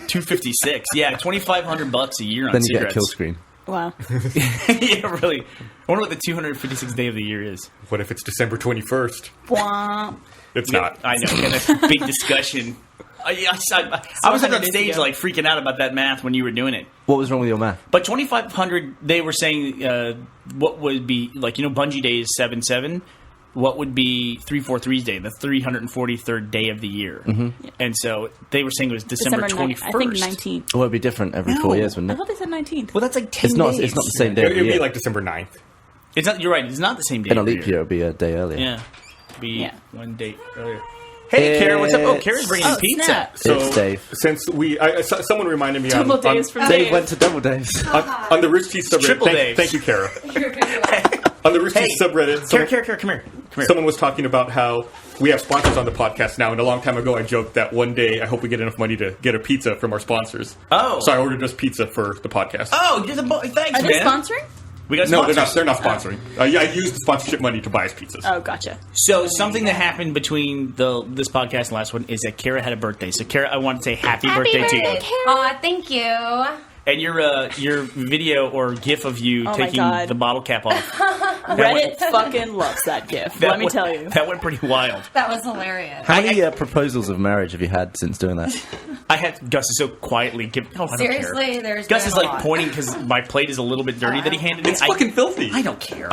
256. Yeah, $2,500 a year on Then you cigarettes. get a kill screen. Wow. Yeah, really. I wonder what the 256th day of the year is. What if it's December 21st? Wah. It's not. I know. And that's a big discussion. I was at that 100 days stage ago. like freaking out about that math when you were doing it. What was wrong with your math? But 2,500, they were saying what would be like Bungie Day is 7/7. What would be 343's Day, the 343rd day of the year? Mm-hmm. And so they were saying it was December 21st. I think 19th. Well, it'd be different every 4 years, wouldn't I it? thought they said 19th. Well, that's like 10 It's not. days. It's not the same day. It'd Every be year. like December 9th. It's not. You're right. It's not the same day. In a every leap year. year, it'd be a day earlier. Yeah. Be Yeah. one day earlier. Hey, Kara, what's up? Oh, Kara's bringing in pizza. snap. It's Dave. Since someone reminded me Double on, days from Dave Dave. went to Double Days. on the Rich Cheese subreddit. Triple Dave. Thank you, Kara. On the Rich Cheese subreddit, Kara, come here. someone was talking about how we have sponsors on the podcast now, and a long time ago I joked that one day I hope we get enough money to get a pizza from our sponsors. Oh. So I ordered us pizza for the podcast. Oh, you're thanks, Are man. they sponsoring? We got No, sponsors. they're not sponsoring. I used the sponsorship money to buy us pizzas. Oh, gotcha. So something that happened between this podcast and the last one is that Kara had a birthday. So Kara, I want to say happy birthday to you. Aw, thank you. And your video or GIF of you Oh my taking God. the bottle cap off. Reddit fucking loves that gift. Let me went- tell you. That went pretty wild. That was hilarious. How many proposals of marriage have you had since doing that? I had Gus is so quietly give. Oh, I don't care. Seriously, there's Gus been is a like lot. pointing because my plate is a little bit dirty that he handed me. It's fucking filthy. I don't care.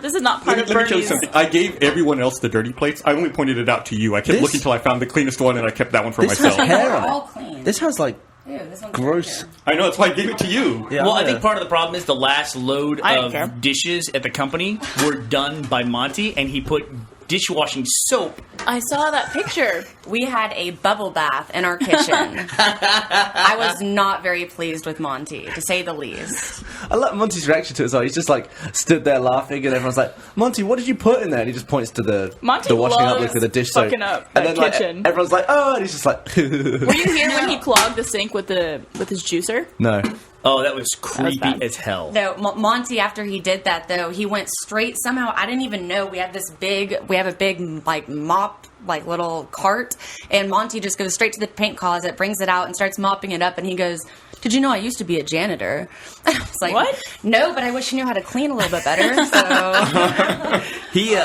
This is not part Let of me tell you Bernie's. something. I gave everyone else the dirty plates. I only pointed it out to you. I kept This- looking till I found the cleanest one, and I kept that one for This has myself. hair They're on all it. clean. This has like Ew, this one's gross. I know, that's why I gave it to you. Yeah, Well, I yeah. think part of the problem is the last load I don't care. of dishes at the company were done by Monty, and he put dishwashing soap. I saw that picture. We had a bubble bath in our kitchen. I was not very pleased with Monty, to say the least. I like Monty's reaction to it as well. He's just like stood there laughing, and everyone's like, "Monty, what did you put in there?" And he just points to the Monty washing up loves liquid, the dish soap, fucking up and that then like kitchen. everyone's like, "Oh," and he's just like, Were you here when he clogged the sink with his juicer? "No." Oh, that was creepy bad. as hell. Though Monty, after he did that, though, he went straight. Somehow, I didn't even know we have a big like mop, like little cart, and Monty just goes straight to the paint closet, brings it out, and starts mopping it up. And he goes, "Did you know I used to be a janitor?" And I was like, What? No, but I wish you knew how to clean a little bit better. So He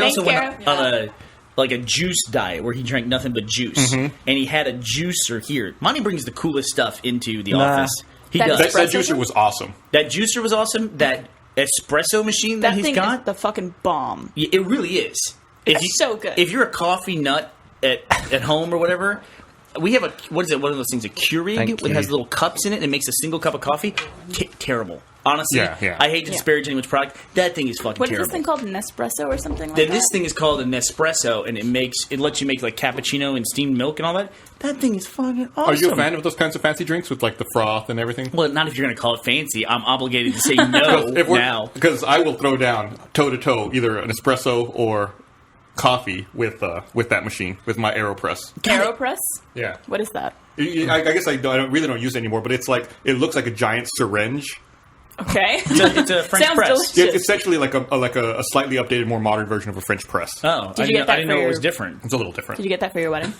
also Kara. went on a juice diet where he drank nothing but juice, and he had a juicer here. Monty brings the coolest stuff into the Nah. office. He That does. That Espresso juicer was awesome. That juicer was awesome. That espresso machine that, That he's thing got, is the fucking bomb. yeah, it really is. If It's so good. If you're a coffee nut at home or whatever, we have what is it? One of those things, a Keurig. Thank It you. has little cups in it and makes a single cup of coffee. Terrible. Honestly, Yeah. I hate to disparage anyone's product. That thing is fucking What is terrible. this thing called? Nespresso or something like Then that? this thing is called a Nespresso, and it lets you make like cappuccino and steamed milk and all that. That thing is fucking awesome. Are you a fan of those kinds of fancy drinks with like the froth and everything? Well, not if you're going to call it fancy. I'm obligated to say no now. Because I will throw down toe to toe either an espresso or coffee with that machine with my AeroPress. AeroPress? Yeah, What is that? I guess I really don't use it anymore, but it's like it looks like a giant syringe. Okay. It's a French Sounds press. delicious. It's essentially like a slightly updated, more modern version of a French press. Oh, Did you get that I didn't for know it your- was different. It's a little different. Did you get that for your wedding?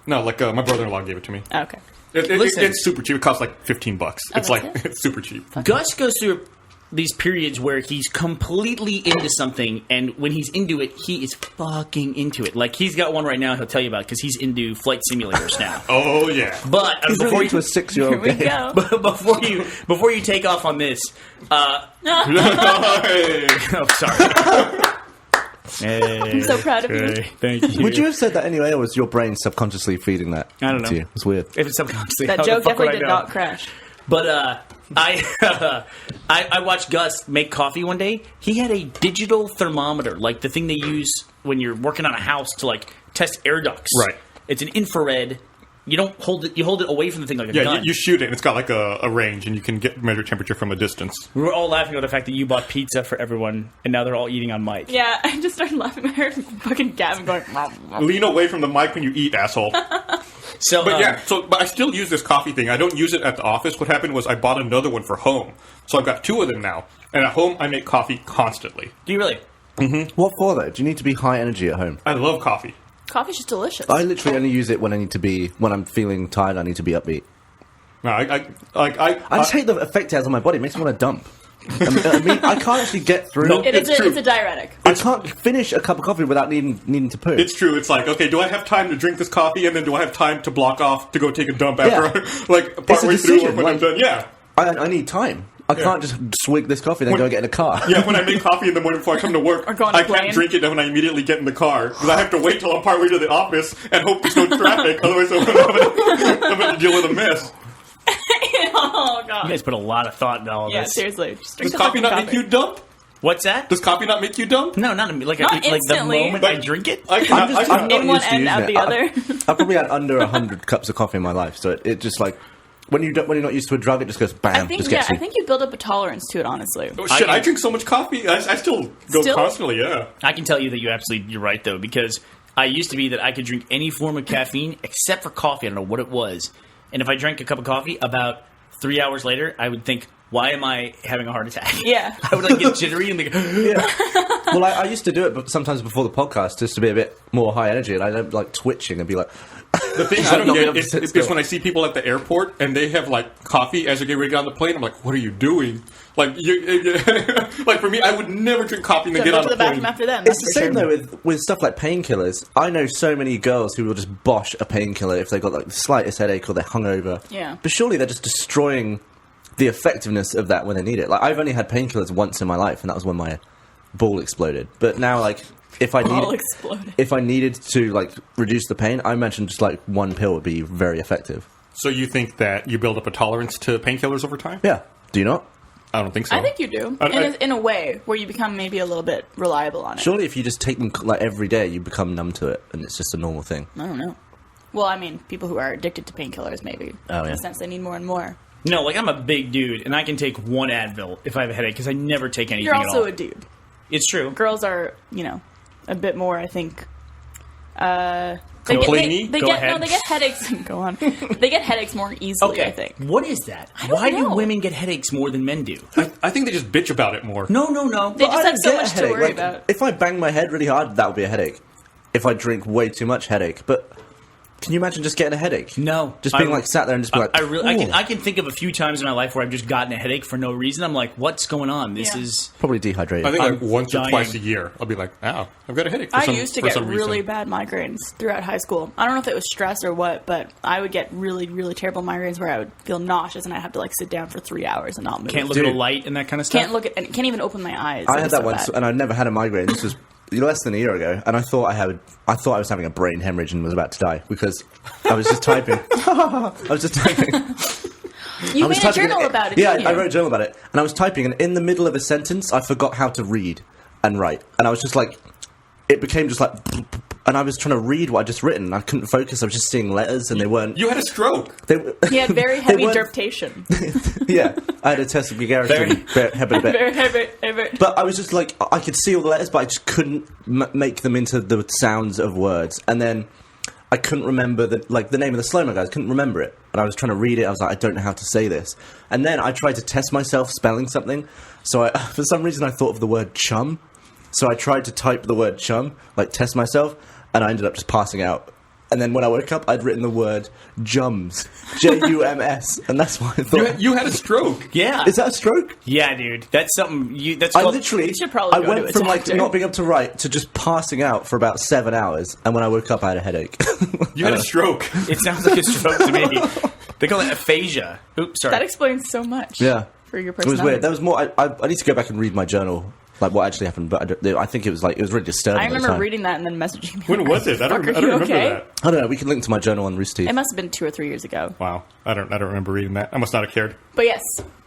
No, like my brother-in-law gave it to me. Oh, okay. Listen. It's super cheap. It costs like $15. It's that's like it? it's super cheap. Gus goes through these periods where he's completely into something, and when he's into it, he is fucking into it. Like he's got one right now he'll tell you about because he's into flight simulators now. Oh yeah. But He's before really you to a 6-year-old Here we game. go. before you take off on this, Hey. oh sorry. I'm so proud of you. Thank you. Would you have said that anyway, or was your brain subconsciously feeding that I don't know. to you? It's weird. If it's subconsciously, That how the joke fuck would definitely I did know? not crash. But I watched Gus make coffee one day. He had a digital thermometer, like the thing they use when you're working on a house to like test air ducts. Right. It's an infrared. You don't hold it. You hold it away from the thing like a Yeah, gun. you shoot it, and it's got like a range, and you can measure temperature from a distance. We were all laughing about the fact that you bought pizza for everyone, and now they're all eating on mic. Yeah, I just started laughing. I heard fucking Gavin going, "Mom, mom." Lean away from the mic when you eat, asshole. So, But but I still use this coffee thing. I don't use it at the office. What happened was I bought another one for home. So I've got 2 of them now. And at home, I make coffee constantly. do you really? What for though? Do you need to be high energy at home? I love coffee. Coffee's just delicious. I literally only use it when when I'm feeling tired. I need to be upbeat. No, I just hate the effect it has on my body. It makes me want to dump. I mean, I can't actually get through. No, It's true. a diuretic. I can't finish a cup of coffee without needing to poo. It's true. It's like, okay, do I have time to drink this coffee, and then do I have time to block off to go take a dump after, like, It's a partway through or decision, when I'm like- done? Yeah. I need time. I can't just swig this coffee and then go get in a car. Yeah, when I make coffee in the morning before I come to work, Or go on a I can't plane. drink it when I immediately get in the car because I have to wait till I'm partway to the office and hope there's no traffic. Otherwise, I'm going to deal with a mess. Oh You god. guys put a lot of thought into all of Yeah, this. seriously. Just drink Does the coffee fucking not make you dump? What's that? Does coffee not make you dump? No, not like Not like the instantly. moment I drink it. I cannot, I'm just- I cannot- I'm not In one used to end, using out it. the other. I've probably had under 100 cups of coffee in my life, so it just like when you're not used to a drug, it just goes bam. I think just gets you. I think you build up a tolerance to it. Honestly, Oh, shit, I- I drink so much coffee. I still go Still? constantly, yeah. I can tell you that you're right though, because I used to be that I could drink any form of caffeine except for coffee. I don't know what it was, and if I drank a cup of coffee, about 3 hours later, I would think, "Why am I having a heart attack?" Yeah. I would like get jittery and like, Well, I used to do it, but sometimes before the podcast, just to be a bit more high energy, and I don't like twitching and be like. The thing Just I like don't not being get able to is, sit is still. when I see people at the airport and they have like coffee as they get ready to get on the plane. I'm like, what are you doing? Like, like for me, I would never drink coffee and then Go get on to the the bathroom plane. after them. It's that's the for same sure. though with stuff like painkillers. I know so many girls who will just bosh a painkiller if they got like the slightest headache or they're hungover. Yeah. But surely they're just destroying the effectiveness of that when they need it. Like I've only had painkillers once in my life, and that was when my ball exploded. But now, like, if I Ball needed, exploded. if I needed to like reduce the pain, I imagine just like one pill would be very effective. So you think that you build up a tolerance to painkillers over time? Yeah. Do you not? I don't think so. I think you do in a way where you become maybe a little bit reliable on it. Surely, if you just take them like every day, you become numb to it, and it's just a normal thing. I don't know. Well, I mean, people who are addicted to painkillers, maybe. Oh, In yeah. the sense they need more and more. no, like I'm a big dude and I can take one Advil if I have a headache because I never take anything You're at also all. a dude. It's true. Girls are, a bit more, I think. Complainy? They Go get ahead. they get headaches. Go on. They get headaches more easily. I think. What is that? don't Why do know. women get headaches more than men do? I think they just bitch about it more. No. They just I have don't so get a much to headache. worry Like, about. If I bang my head really hard, that would be a headache. If I drink way too much, headache. But can you imagine just getting a headache? No. Just being I- like sat there and just be like, I really, "Ooh." I can think of a few times in my life where I've just gotten a headache for no reason. I'm like, what's going on? This Yeah. is Probably dehydrated. I think like I'm once or dying. twice a year, I'll be like, "Ow, I've got a headache." I used to for get some really reason. bad migraines throughout high school. I don't know if it was stress or what, but I would get really, really terrible migraines where I would feel nauseous and I'd have to like sit down for 3 hours and not move. can't look at a Dude. light and that kind of stuff. Can't look at and can't even open my eyes. I It had was that so once, bad. and I'd never had a migraine. This was less than a year ago, and I thought I was having a brain hemorrhage and was about to die because I was just typing. I was just typing. You I was made a typing journal in- about it. Yeah, didn't you? I wrote a journal about it, and I was typing, and in the middle of a sentence, I forgot how to read and write, and I was just like, it became just like, and I was trying to read what I just written, and I couldn't focus. I was just seeing letters, and they weren't. You had a stroke. They, He had very they heavy weren't- derptation. Yeah, I had a test of Gagarin. Very heavy. But I was just like, I could see all the letters, but I just couldn't make them into the sounds of words. And then I couldn't remember the name of the slow-mo guys. Couldn't remember it, and I was trying to read it. I was like, I don't know how to say this. And then I tried to test myself spelling something. So for some reason, I thought of the word chum. So I tried to type the word chum, like test myself, and I ended up just passing out. And then when I woke up, I'd written the word jums, Jums, and that's why I thought. You had a stroke. yeah. Is that a stroke? Yeah, dude. That's something. That's I called, literally, should probably I go to went a from like doctor. not being able to write to just passing out for about 7 hours, and when I woke up, I had a headache. You had a stroke. It sounds like a stroke to me. They call it aphasia. Oops, sorry. That explains so much. Yeah, For your it was personality. weird. There was more. I need to go back and read my journal, like what actually happened. But I think it was really disturbing. I at the remember time. reading that and then messaging me. When was it? I don't Fuck, are you remember okay? that. I don't know. We can link to my journal on Rooster Teeth. It must have been 2 or 3 years ago. Wow, I don't remember reading that. I must not have cared. But yes,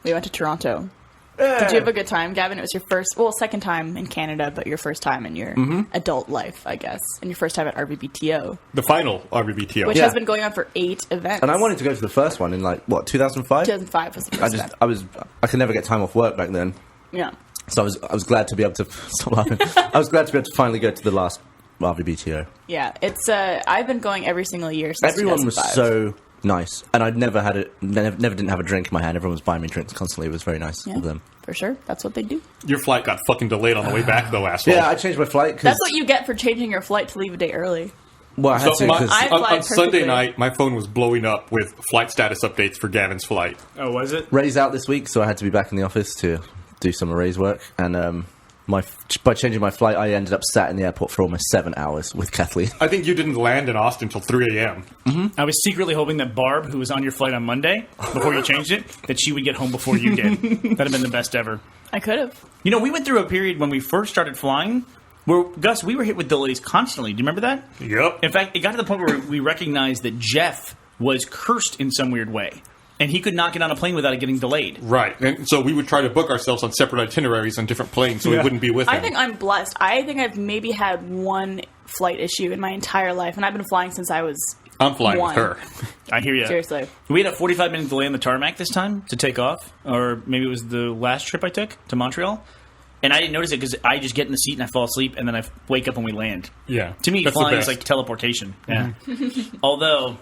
we went to Toronto. Did you have a good time, Gavin? It was your second time in Canada, but your first time in your adult life, I guess. And your first time at RBBTO, The final RBBTO. which Yeah. has been going on for 8 events. And I wanted to go to the first one in 2005. 2005 was the first I could never get time off work back then. Yeah. So I was glad to be able to stop laughing. I was glad to be able to finally go to the last RVBTO. Yeah, it's. I've been going every single year since Everyone was 2005. so nice, and I'd never had it. Never didn't have a drink in my hand. Everyone was buying me drinks constantly. It was very nice of them. For sure, that's what they do. Your flight got fucking delayed on the way back, though, asshole. Yeah, I changed my flight because That's what you get for changing your flight to leave a day early. well, I had So to my, 'cause- I on, fly on Sunday perfectly. night, my phone was blowing up with flight status updates for Gavin's flight. Oh, was it? Reddy's out this week, so I had to be back in the office to do some arrays work. And by changing my flight, I ended up sat in the airport for almost 7 hours with Kathleen. I think you didn't land in Austin until 3 a.m. I was secretly hoping that Barb, who was on your flight on Monday, before you changed it, that she would get home before you did. That'd have been the best ever. I could have. You know, we went through a period when we first started flying where, Gus, we were hit with delays constantly. Do you remember that? Yep. In fact, it got to the point where we recognized that Jeff was cursed in some weird way. And he could not get on a plane without it getting delayed. Right. And so we would try to book ourselves on separate itineraries on different planes so we wouldn't be with him. I think I'm blessed. I think I've maybe had one flight issue in my entire life, and I've been flying since I was I'm flying one. with her. I hear you. Seriously. We had a 45-minute delay on the tarmac this time to take off. Or maybe it was the last trip I took to Montreal. And I didn't notice it because I just get in the seat and I fall asleep, and then I wake up when we land. Yeah. To me, That's the flying is best. like teleportation. Yeah. Although,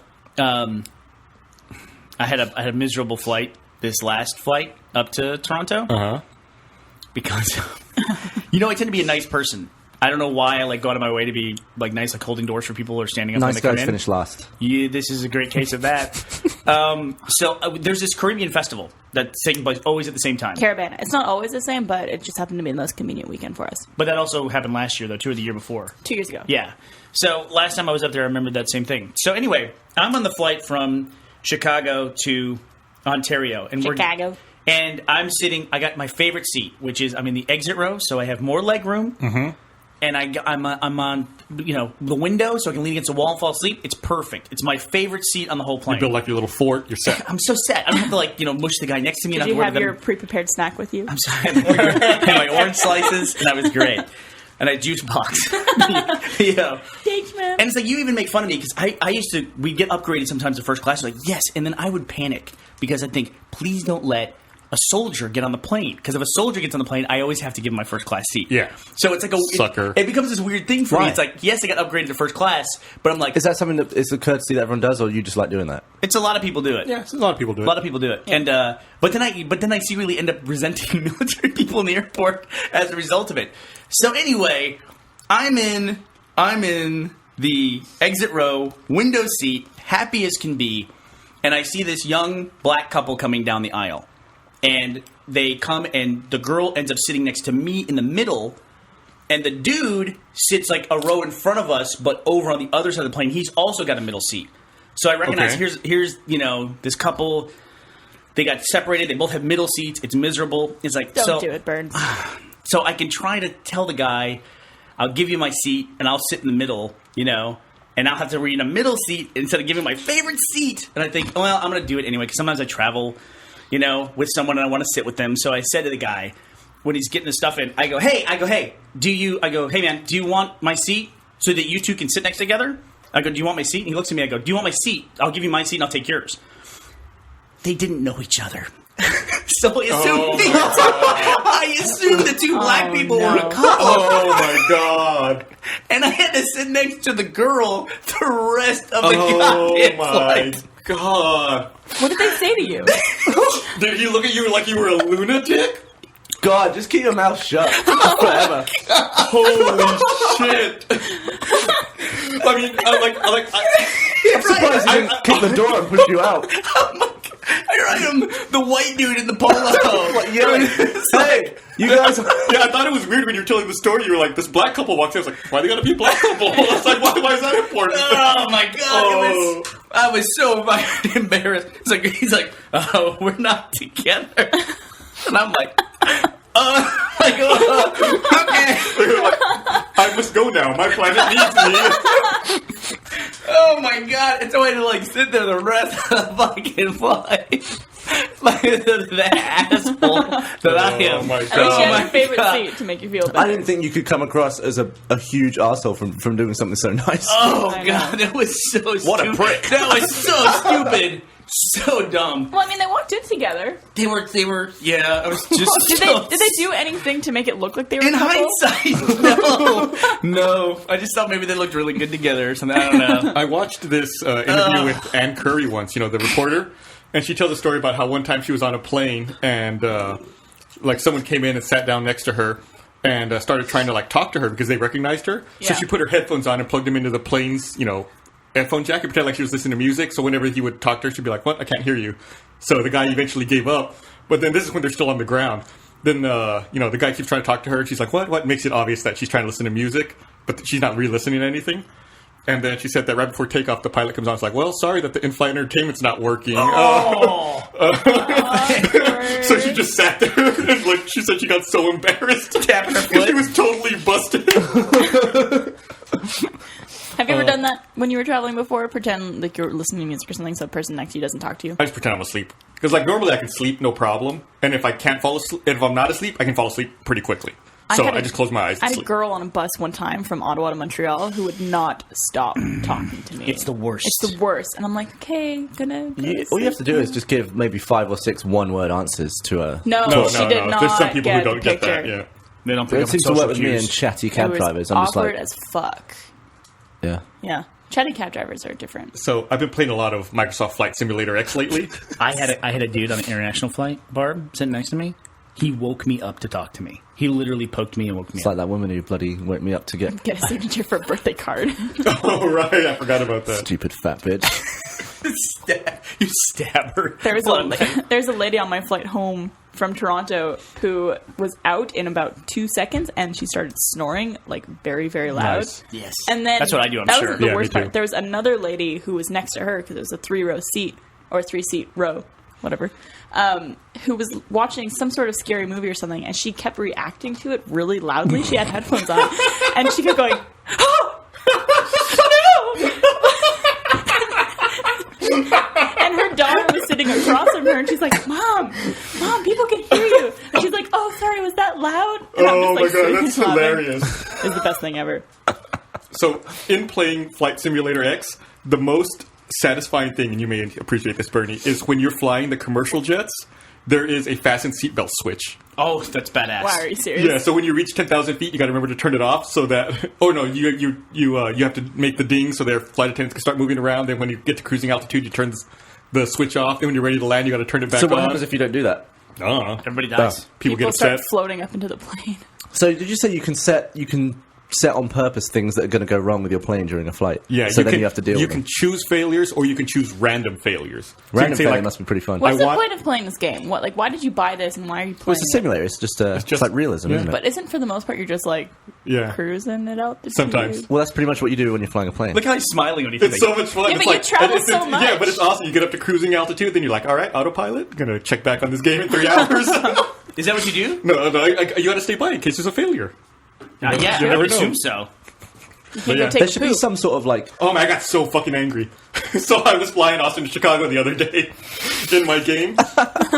I had a miserable flight, this last flight up to Toronto. Uh-huh. Because, you know, I tend to be a nice person. I don't know why I like go out of my way to be like nice, like holding doors for people or standing up when Nice they come guys in. finished last. Yeah, this is a great case of that. There's this Caribbean festival that's taking place always at the same time. Caravana. It's not always the same, but it just happened to be the most convenient weekend for us. But that also happened last year, though, too, or the year before. 2 years ago. Yeah. So last time I was up there, I remembered that same thing. So anyway, I'm on the flight from Chicago to Ontario. And Chicago. And I'm sitting, I got my favorite seat, which is I'm in the exit row, so I have more leg room. Mm-hmm. And I'm on, you know, the window, so I can lean against the wall and fall asleep. It's perfect. It's my favorite seat on the whole plane. You build like your little fort, you're set. I'm so set. I don't have to, like, you know, mush the guy next to me. Did and you I have have to your worry pre-prepared snack with you? I'm sorry. I had my orange slices, and that was great. And I juice box. Yeah. Thanks, man. And it's like, you even make fun of me, because I used to, we'd get upgraded sometimes to first class, like, yes, and then I would panic, because I'd think, please don't let a soldier get on the plane. Because if a soldier gets on the plane, I always have to give him my first class seat. Yeah. So it's like Sucker. It becomes this weird thing for me. Why? It's like, yes, I got upgraded to first class, but I'm like, Is that something that is a courtesy that everyone does, or you just like doing that? it's a lot of people do it. Yeah, a lot of people do A it. lot of people do it, and but then I secretly end up resenting military people in the airport as a result of it. So anyway, I'm in the exit row, window seat, happy as can be, and I see this young black couple coming down the aisle, and they come, and the girl ends up sitting next to me in the middle. And the dude sits like a row in front of us, but over on the other side of the plane. He's also got a middle seat. So I recognize Okay. here's you know, this couple. They got separated. They both have middle seats. It's miserable. It's like Don't so. do it, Burns. So I can try to tell the guy, I'll give you my seat and I'll sit in the middle, you know, and I'll have to read a middle seat instead of giving my favorite seat. And I think, well, I'm going to do it anyway because sometimes I travel, you know, with someone and I want to sit with them. So I said to the guy, when he's getting the stuff in, I go, hey, hey man, do you want my seat so that you two can sit next together? I go, do you want my seat? And he looks at me, I go, do you want my seat? I'll give you my seat and I'll take yours. They didn't know each other. So I assumed the two black people were a couple. Oh my god. And I had to sit next to the girl the rest of the Oh goddamn my flight. god. What did they say to you? Did he look at you like you were a lunatic? God, just keep your mouth shut forever. Holy shit. I mean, I'm surprised he didn't kick the door and push you out. I am the white dude in the polo. Like, hey, you guys. yeah, I thought it was weird when you were telling the story. You were like, this black couple walks in. I was like, why they gotta be a black couple? I was like, why is that important? Oh my god! Oh. I was so fucking embarrassed. He's like, oh, we're not together, and I'm like, okay. I must go now. My planet needs me. Oh my god! And so I had to like sit there the rest of the fucking flight. Like the asshole that I am. Oh my At least god. you had my your favorite God. seat to make you feel I better. didn't think you could come across as a huge arsehole from doing something so nice. Oh I know. god, that was so stupid. What a prick. That was so stupid. So dumb. Well, I mean, they walked in together. They were. Yeah, I was just. Did they do anything to make it look like they were In a couple? hindsight, no. I just thought maybe they looked really good together or something. I don't know. I watched this interview with Ann Curry once, the reporter, and she tells a story about how one time she was on a plane and like someone came in and sat down next to her and started trying to like talk to her because they recognized her. So Yeah. she put her headphones on and plugged them into the plane's, headphone jack and pretend like she was listening to music. So whenever he would talk to her, she'd be like, "What? I can't hear you." So the guy eventually gave up. But then this is when they're still on the ground. Then the guy keeps trying to talk to her. She's like, "What?" What makes it obvious that she's trying to listen to music, but she's not really listening to anything. And then she said that right before takeoff, the pilot comes on. It's like, "Well, sorry that the in-flight entertainment's not working." So she just sat there and like she said she got so embarrassed, Tapping her 'cause foot. she was totally busted. Have you ever done that when you were traveling before? Pretend like you're listening to music or something, so the person next to you doesn't talk to you. I just pretend I'm asleep because like normally I can sleep no problem, and if I can't fall asleep, if I'm not asleep, I can fall asleep pretty quickly. So I just close my eyes. I And had a sleep. girl on a bus one time from Ottawa to Montreal who would not stop talking to me. It's the worst. It's the worst. And I'm like, okay, gonna. All you have to do is just give maybe 5 or 6 one-word answers to a. No, she did not. There's some people who get don't the get that. picture. Yeah. They don't pick It up seems to social work with me cues. and chatty It cab was drivers. I'm just awkward like, as fuck. yeah. Yeah, chatty cab drivers are different. So I've been playing a lot of Microsoft Flight Simulator X lately. I had a dude on an international flight, Barb, sitting next to me. He woke me up to talk to me. He literally poked me and woke me It's up. like that woman who bloody woke me up to get Get a signature for a birthday card. Oh right, I forgot about that. stupid fat bitch. You stab her. There's a lady on my flight home from Toronto who was out in about 2 seconds, and she started snoring like very, very loud. Nice. Yes. And then That's what I do, I'm that sure. was the Yeah, worst me too. part. There was another lady who was next to her because it was a 3-row seat or 3-seat row, whatever. Who was watching some sort of scary movie or something, and she kept reacting to it really loudly. She had headphones on, and she kept going, "Oh, oh no!" And her daughter was sitting across from her, and she's like, "Mom, people can hear you." And she's like, "Oh, sorry, was that loud?" And I'm Oh just, my like, god, sitting that's laughing. hilarious. It's the best thing ever. So, in playing Flight Simulator X, the most satisfying thing, and you may appreciate this, Bernie, is when you're flying the commercial jets, there is a fasten seatbelt switch. Oh, that's badass. Wow, are you serious? Yeah, so when you reach 10,000 feet, you got to remember to turn it off so that. Oh no, you have to make the ding so their flight attendants can start moving around. Then when you get to cruising altitude, you turn the switch off. And when you're ready to land, you got to turn it back So on. what happens if you don't do that? I don't know. Everybody dies. People get start upset. floating up into the plane. So did you say you can set on purpose things that are going to go wrong with your plane during a flight? Yeah, So then can, you have to deal You with can them. choose failures, or you can choose random failures. So you can Random say, failure like, must be pretty fun. What's the want- point of playing this game? Why did you buy this, and why are you Well, playing it's a simulator. It's just just- like realism, yeah. isn't it? But isn't for the most part you're just like Yeah. cruising it out? The Sometimes. tube? Well, that's pretty much what you do when you're flying a plane. Look how he's smiling when he thinks It's so much fun. Yeah, It's but you like, travel it's- so it's- Yeah, much. but it's awesome. You get up to cruising altitude, then you're like, all right, autopilot, gonna check back on this game in 3 hours. Is that what you do? No, you gotta stay by in case there's a failure. Yeah, You I never would know. assume so. You But can't yeah. go take There a should be poop. some sort of like Oh man, I got so fucking angry. So I was flying Austin to Chicago the other day in my game,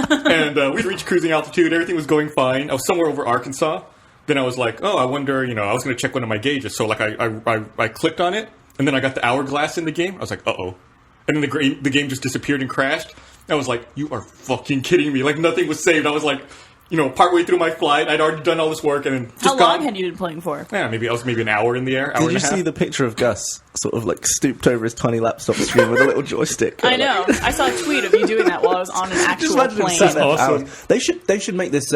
and we'd reached cruising altitude. Everything was going fine. I was somewhere over Arkansas. Then I was like, oh, I wonder. I was going to check one of my gauges. So like, I clicked on it, and then I got the hourglass in the game. I was like, uh-oh. And then the game just disappeared and crashed. I was like, you are fucking kidding me. Like, nothing was saved. I was like, partway through my flight, I'd already done all this work, and then just How long gone. had you been playing for? Yeah, I was maybe an hour in the air, hour Did and you a half. see the picture of Gus sort of like stooped over his tiny laptop screen with a little joystick? I know. I saw a tweet of you doing that while I was on an Just actual imagine him plane. sat there for Awesome. hours. They should make this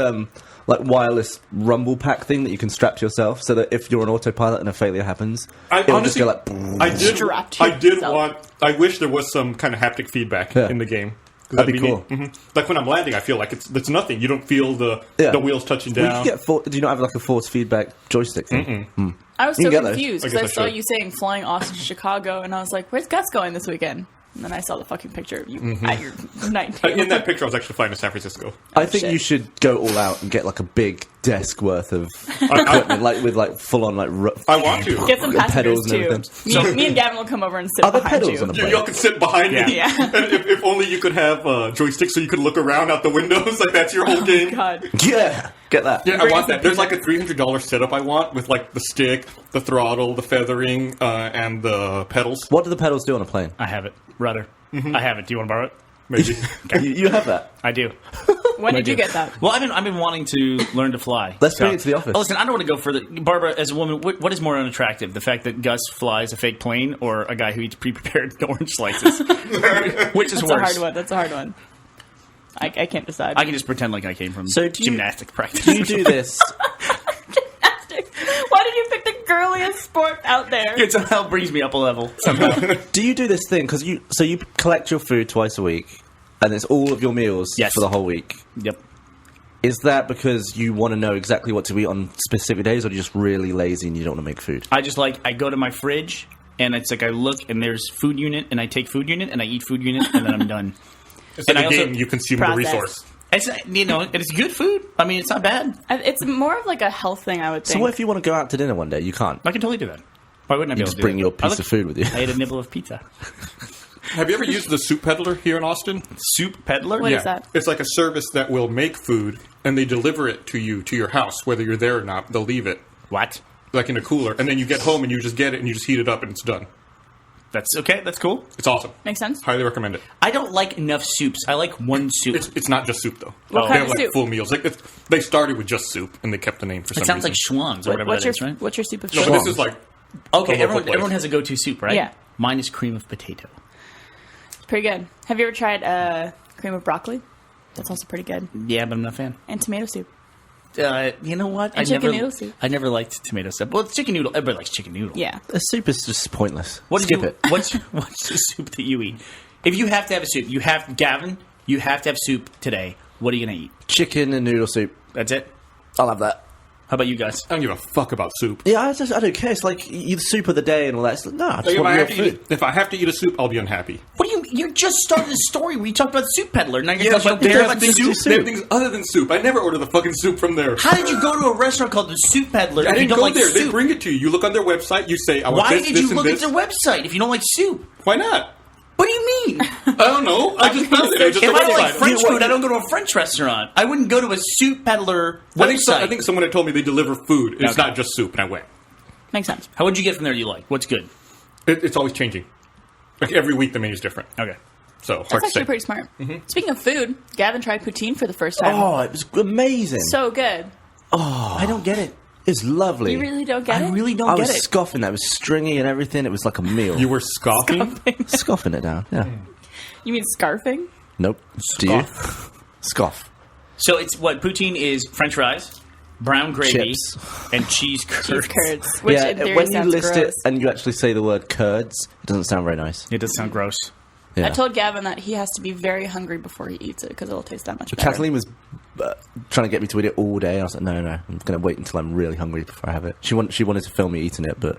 like wireless rumble pack thing that you can strap to yourself, so that if you're an autopilot and a failure happens, it'll honestly, just go like. I did. Strapped to I did yourself. want. I wish there was some kind of haptic feedback Yeah. in the game. 'Cause That'd be cool. neat. Mhm. Like when I'm landing, I feel like it's nothing. You don't feel the wheels touching Well, down. you get do you not have like a force feedback joystick thing? I was You so can get those. confused I because I guess I saw should. you saying flying Austin to Chicago, and I was like, "Where's Gus going this weekend?" And then I saw the fucking picture of you at your night table. In that picture, I was actually flying to San Francisco. I think shit. you should go all out and get like a big desk worth of equipment, like with like full on like. I want to. Get some And passengers pedals and too. everything. Me and Gavin will come over and sit Are there behind pedals you. on a You, plane? y'all could sit behind me. Yeah. And if only you could have joysticks so you could look around out the windows. Like that's your whole game. God, Yeah, get that. Yeah, I Bring want us that. some There's like a $300 setup I want with like the stick, the throttle, the feathering, and the pedals. What do the pedals do on a plane? I have it. Rudder. I have it. Do you want to borrow it? maybe. You have that. I do. When did you get that? Well, I've been wanting to learn to fly. Let's bring it to the office. Oh, listen, I don't want to go further. Barbara, as a woman, what is more unattractive? The fact that Gus flies a fake plane or a guy who eats pre-prepared orange slices? Which is That's worse? a hard one. That's a hard one. I can't decide. I can just pretend like I came from So do you- gymnastic practice. Do you do this? Why did you pick the girliest sport out there? It somehow brings me up a level. Somehow. Do you do this thing? Because you collect your food twice a week, and it's all of your meals Yes. for the whole week. Yep. Is that because you want to know exactly what to eat on specific days, or are you just really lazy and you don't want to make food? I go to my fridge and it's like I look and there's food unit and I take food unit and I eat food unit and then I'm done. It's And like I a also game. You consume process. the resource. It's it's good food. I mean, it's not bad. It's more of like a health thing, I would think. So what if you want to go out to dinner one day? You can't. I can totally do that. Why wouldn't I be You able just to do bring that? your I piece of food with you. I ate a nibble of pizza. Have you ever used the Soup Peddler here in Austin? Soup peddler? What is that? It's like a service that will make food and they deliver it to you to your house, whether you're there or not. They'll leave it What? like in a cooler, and then you get home and you just get it and you just heat it up and it's done. That's okay. That's cool. It's awesome. Makes sense. Highly recommend it. I don't like enough soups. I like one soup. It's not just soup though. What they kind have of like soup? full meals. Like they started with just soup and they kept the name for some It sounds reason. like Schwann's or whatever What's that your is, right? What's your soup of No, choice? but this is like Okay, local place. everyone has a go-to soup, right? Yeah. Mine is cream of potato. Pretty good. Have you ever tried cream of broccoli? That's also pretty good. Yeah, but I'm not a fan. And tomato soup. You know what? And chicken noodle soup. I never liked tomato soup. Well, it's chicken noodle. Everybody likes chicken noodle. Yeah. A soup is just pointless. What Skip do you, it. What's the soup that you eat? If you have to have a soup, Gavin, you have to have soup today. What are you going to eat? Chicken and noodle soup. That's it? I'll have that. How about you guys? I don't give a fuck about soup. Yeah, I don't care. It's like the soup of the day and all that. It's like, no, I just Like, want real food. if I have to eat a soup, I'll be unhappy. What do you just started a story where you talked about the soup peddler. Now you're Yeah, talking but they about have things, soup? they have things other than soup. I never order the fucking soup from there. How did you go to a restaurant called the Soup Peddler I if you didn't don't go like there. They soup? bring it to you. You look on their website. You say, I want Why this, did this, you and look this. at their website if you don't like soup? Why not? What do you mean? I don't know. I just found it. I just If I don't like website. French food, I don't go to a French restaurant. I wouldn't go to a Soup Peddler website. I think someone had told me they deliver food. It's Okay. not just soup, and I went. Makes sense. How would you get from there you like? What's good? It's always changing. Like every week, the menu's different. Okay. So hard That's to actually say. pretty smart. Speaking of food, Gavin tried poutine for the first time. Oh, it was amazing. So good. I don't get it. It was lovely. You really don't get I it? really don't I get was it. scoffing that. It was stringy and everything. It was like a meal. You were scoffing? Scoffing it down. Yeah. You mean scarfing? Nope. Do you? Scoff. So it's what poutine is: French fries, brown gravy, Chips. and cheese curds. Cheese curds. Which Yeah, in theory when you sounds list gross. it and you actually say the word curds, it doesn't sound very nice. It does sound gross. Yeah. I told Gavin that he has to be very hungry before he eats it because it'll taste that much better. Kathleen was trying to get me to eat it all day. I was like, no, I'm going to wait until I'm really hungry before I have it. She wanted to film me eating it, but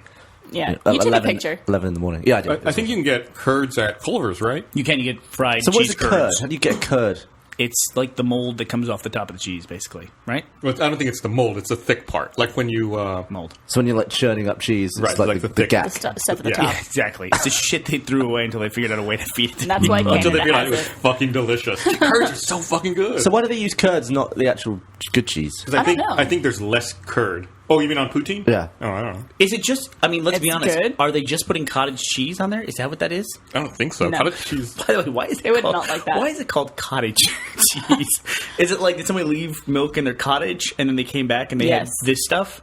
Yeah, you know, you took 11, a picture. 11 in the morning. Yeah, I did. I think you can get curds at Culver's, right? You can get fried so. What's cheese a curd? curds. How do you get a curd? It's like the mold that comes off the top of the cheese, basically, right? Well, I don't think it's the mold. It's the thick part. Like when you... Mold. So when you're like churning up cheese, it's Right, like, like the the thick- gap. Stuff at the Yeah. top. Yeah, exactly. It's the shit they threw away until they figured out a way to feed it. To And that's why people. until they Canada realized it has was it. fucking delicious. Curds are so fucking good. So why do they use curds, not the actual good cheese? 'Cause I don't know. I think there's less curd. Oh, you mean on poutine? Yeah. Oh, I don't know. Is it just? I mean, let's be It's honest. good. Are they just putting cottage cheese on there? Is that what that is? I don't think so. No. Cottage cheese. By the way, why is it They would called, not like that. Why is it called cottage cheese? Is it like did somebody leave milk in their cottage and then they came back and they Yes. had this stuff?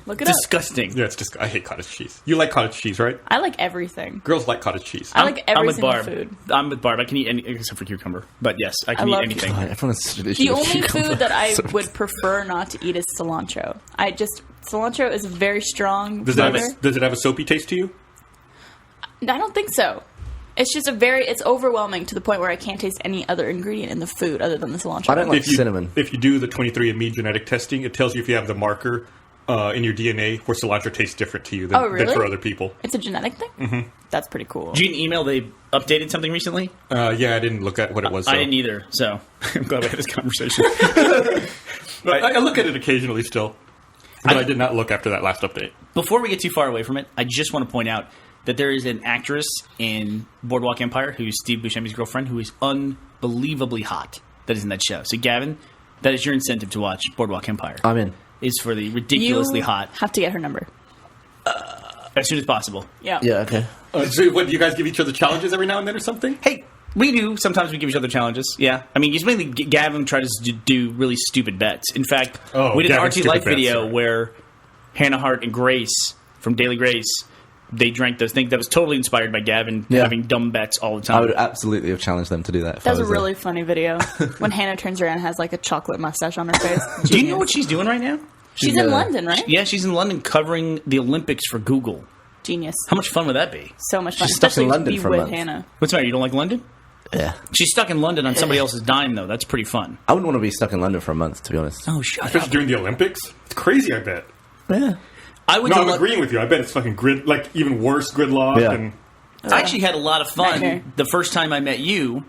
Look it up. Disgusting. Yeah, it's just... I hate cottage cheese. You like cottage cheese, right? I like everything. Girls like cottage cheese. I like every I'm with single Barb. food. I'm with Barb. I can eat any except for cucumber. But yes, I can I eat love anything. Oh, everyone's such an issue The with only cucumber. food that I So- would prefer not to eat is cilantro. Cilantro is a very strong Does flavor. it have a soapy taste to you? I don't think so. It's just it's overwhelming to the point where I can't taste any other ingredient in the food other than the cilantro. I don't like If you, cinnamon. If you do the 23andMe genetic testing, it tells you if you have the marker in your DNA where cilantro tastes different to you than, Oh, really? than for other people. It's a genetic thing? Mm-hmm. That's pretty cool. Did you get an email they updated something recently? Yeah, I didn't look at what it was. I though. didn't either, so I'm glad we had this conversation. I look at it occasionally still. But I did not look after that last update. Before we get too far away from it, I just want to point out that there is an actress in Boardwalk Empire who's Steve Buscemi's girlfriend who is unbelievably hot that is in that show. So, Gavin, that is your incentive to watch Boardwalk Empire. I'm in. Is for the ridiculously you hot have to get her number. as soon as possible. Yeah. Yeah, okay. So what, do you guys give each other challenges every now and then or something? Hey, We do. Sometimes we give each other challenges. Yeah. I mean, usually Gavin tries to do really stupid bets. In fact, we did an Gavin's RT stupid Life video bets, where Hannah Hart and Grace from Daily Grace, they drank those things. That was totally inspired by Gavin having dumb bets all the time. I would absolutely have challenged them to do that. If That I was a was there. really funny video when Hannah turns around and has like a chocolate mustache on her face. Do you know what she's doing right now? She's in London, right? Yeah, she's in London covering the Olympics for Google. Genius. How much fun would that be? So much fun. She's stuck in Especially London to be for a with month. Hannah. What's the matter? You don't like London? Yeah. She's stuck in London on somebody else's dime, though. That's pretty fun. I wouldn't want to be stuck in London for a month, to be honest. Oh, shut Especially during the Olympics. It's crazy, I bet. Yeah. I would No, do I'm Lo- agreeing with you. I bet it's fucking even worse gridlock. Yeah. And I actually had a lot of fun Nightmare. the first time I met you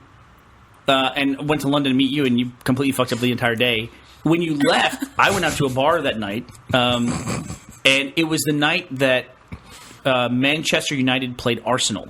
and went to London to meet you, and you completely fucked up the entire day. When you left, I went out to a bar that night, and it was the night that Manchester United played Arsenal.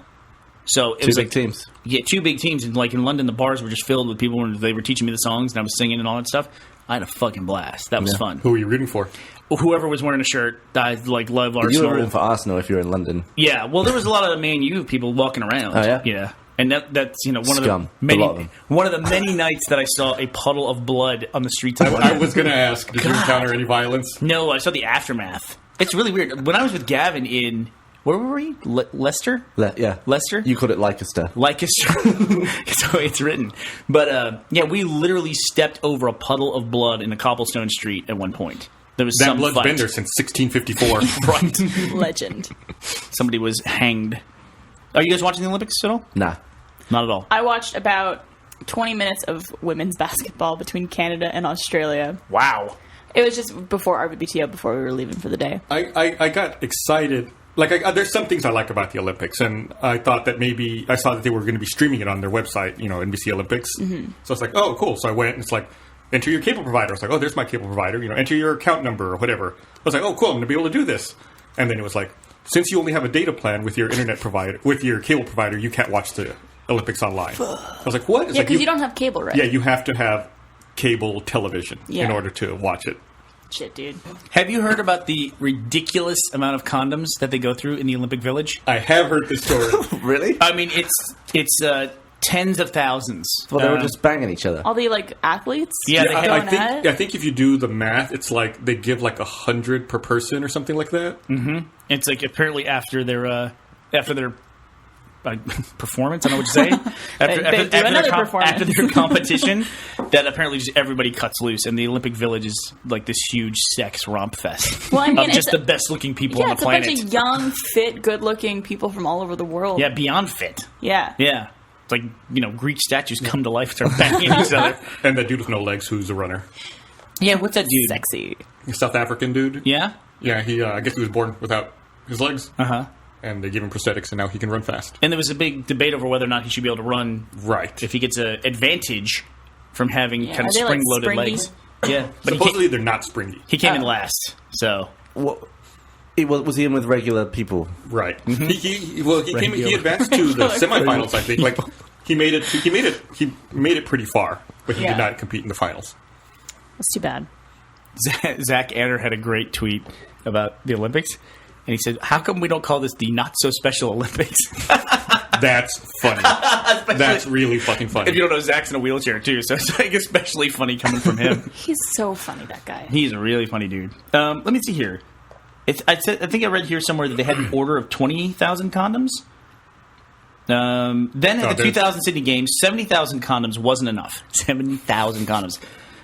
So it Two was big like, teams. Yeah, two big teams. And like in London, the bars were just filled with people, and they were teaching me the songs, and I was singing and all that stuff. I had a fucking blast. That was fun. who are you rooting for? Whoever was wearing a shirt, I like love You were Arsenal. rooting for Arsenal if you were in London. Yeah, well, there was a lot of Man U people walking around. Oh, yeah? Yeah. And that's one Scum. of the many A lot of them. one of the many nights that I saw a puddle of blood on the streets of I London. was going to ask, did you encounter any violence? No, I saw the aftermath. It's really weird. When I was with Gavin in where were we? Leicester? Yeah. Leicester? You called it Leicester. Leicester. That's the way it's written. But yeah, we literally stepped over a puddle of blood in a cobblestone street at one point. There was That some blood's fight. been there since 1654. Right. Legend. Somebody was hanged. Are you guys watching the Olympics at all? Nah. Not at all. I watched about 20 minutes of women's basketball between Canada and Australia. Wow. It was just before RBBTO, before we were leaving for the day. I got excited. Like, there's some things I like about the Olympics, and I thought that maybe I saw that they were going to be streaming it on their website, NBC Olympics. Mm-hmm. So it's like, oh, cool. So I went, and it's like, enter your cable provider. I was like, oh, there's my cable provider. Enter your account number or whatever. I was like, oh, cool. I'm going to be able to do this. And then it was like, since you only have a data plan with your internet provider, with your cable provider, you can't watch the Olympics online. I was like, what? It's Yeah, like, because you don't have cable, right? Yeah, you have to have cable television in Yeah. order to watch it. Shit, dude. Have you heard about the ridiculous amount of condoms that they go through in the Olympic Village? I have heard this story. Really? I mean, it's tens of thousands. Well, they were just banging each other. All the, athletes? Yeah, just they- going I think at it? I think if you do the math, it's like they give like 100 per person or something like that. It's like apparently after their performance, I don't know what to say. They do another performance. After their competition, that apparently just everybody cuts loose, and the Olympic Village is like this huge sex romp fest. Well, I mean, of just it's the best looking people Yeah, on it's the a bunch planet. of young, fit, good-looking people from all over the world. Yeah, beyond fit. Yeah. Yeah. It's like, Greek statues come to life, start banging each other. And that dude with no legs, who's a runner, Yeah, what's that dude? Sexy. a South African dude. Yeah? Yeah, he. I guess he was born without his legs, Uh-huh. and they gave him prosthetics, and now he can run fast. And there was a big debate over whether or not he should be able to run Right. if he gets an advantage from having Yeah, kind of are they, like, spring-loaded springy? legs. Yeah, but Supposedly they're not springy. he came in Oh. last, so... What? Was he in with regular people? Right. He advanced to the semifinals. I think. Like he made it pretty far, but he Yeah. did not compete in the finals. That's too bad. Zach Anner had a great tweet about the Olympics, and he said, "How come we don't call this the not so special Olympics?" That's funny. That's really fucking funny. If you don't know, Zach's in a wheelchair too, so it's like especially funny coming from him. He's so funny, that guy. He's a really funny dude. Let me see here. I think I read here somewhere that they had an order of 20,000 condoms. Then at the 2000 Sydney Games, 70,000 condoms wasn't enough. 70,000 condoms.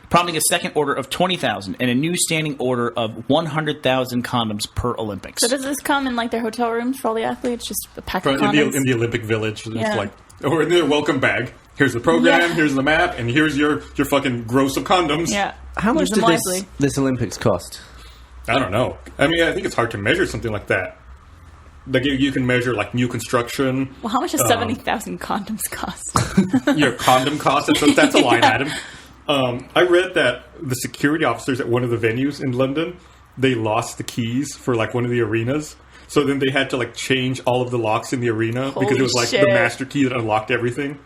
Prompting a second order of 20,000 and a new standing order of 100,000 condoms per Olympics. So does this come in their hotel rooms for all the athletes? Just a pack of in condoms? the Olympic Village, it's Yeah. or in their welcome bag. Here's the program. Yeah. Here's the map, and here's your fucking gross of condoms. Yeah. How much Use them did wisely. this Olympics cost? I don't know. I mean, I think it's hard to measure something like that. Like you can measure new construction. Well, how much does 70,000 condoms cost? Your condom cost. That's a line item. I read that the security officers at one of the venues in London, they lost the keys for one of the arenas. So then they had to change all of the locks in the arena because Holy it was shit. the master key that unlocked everything.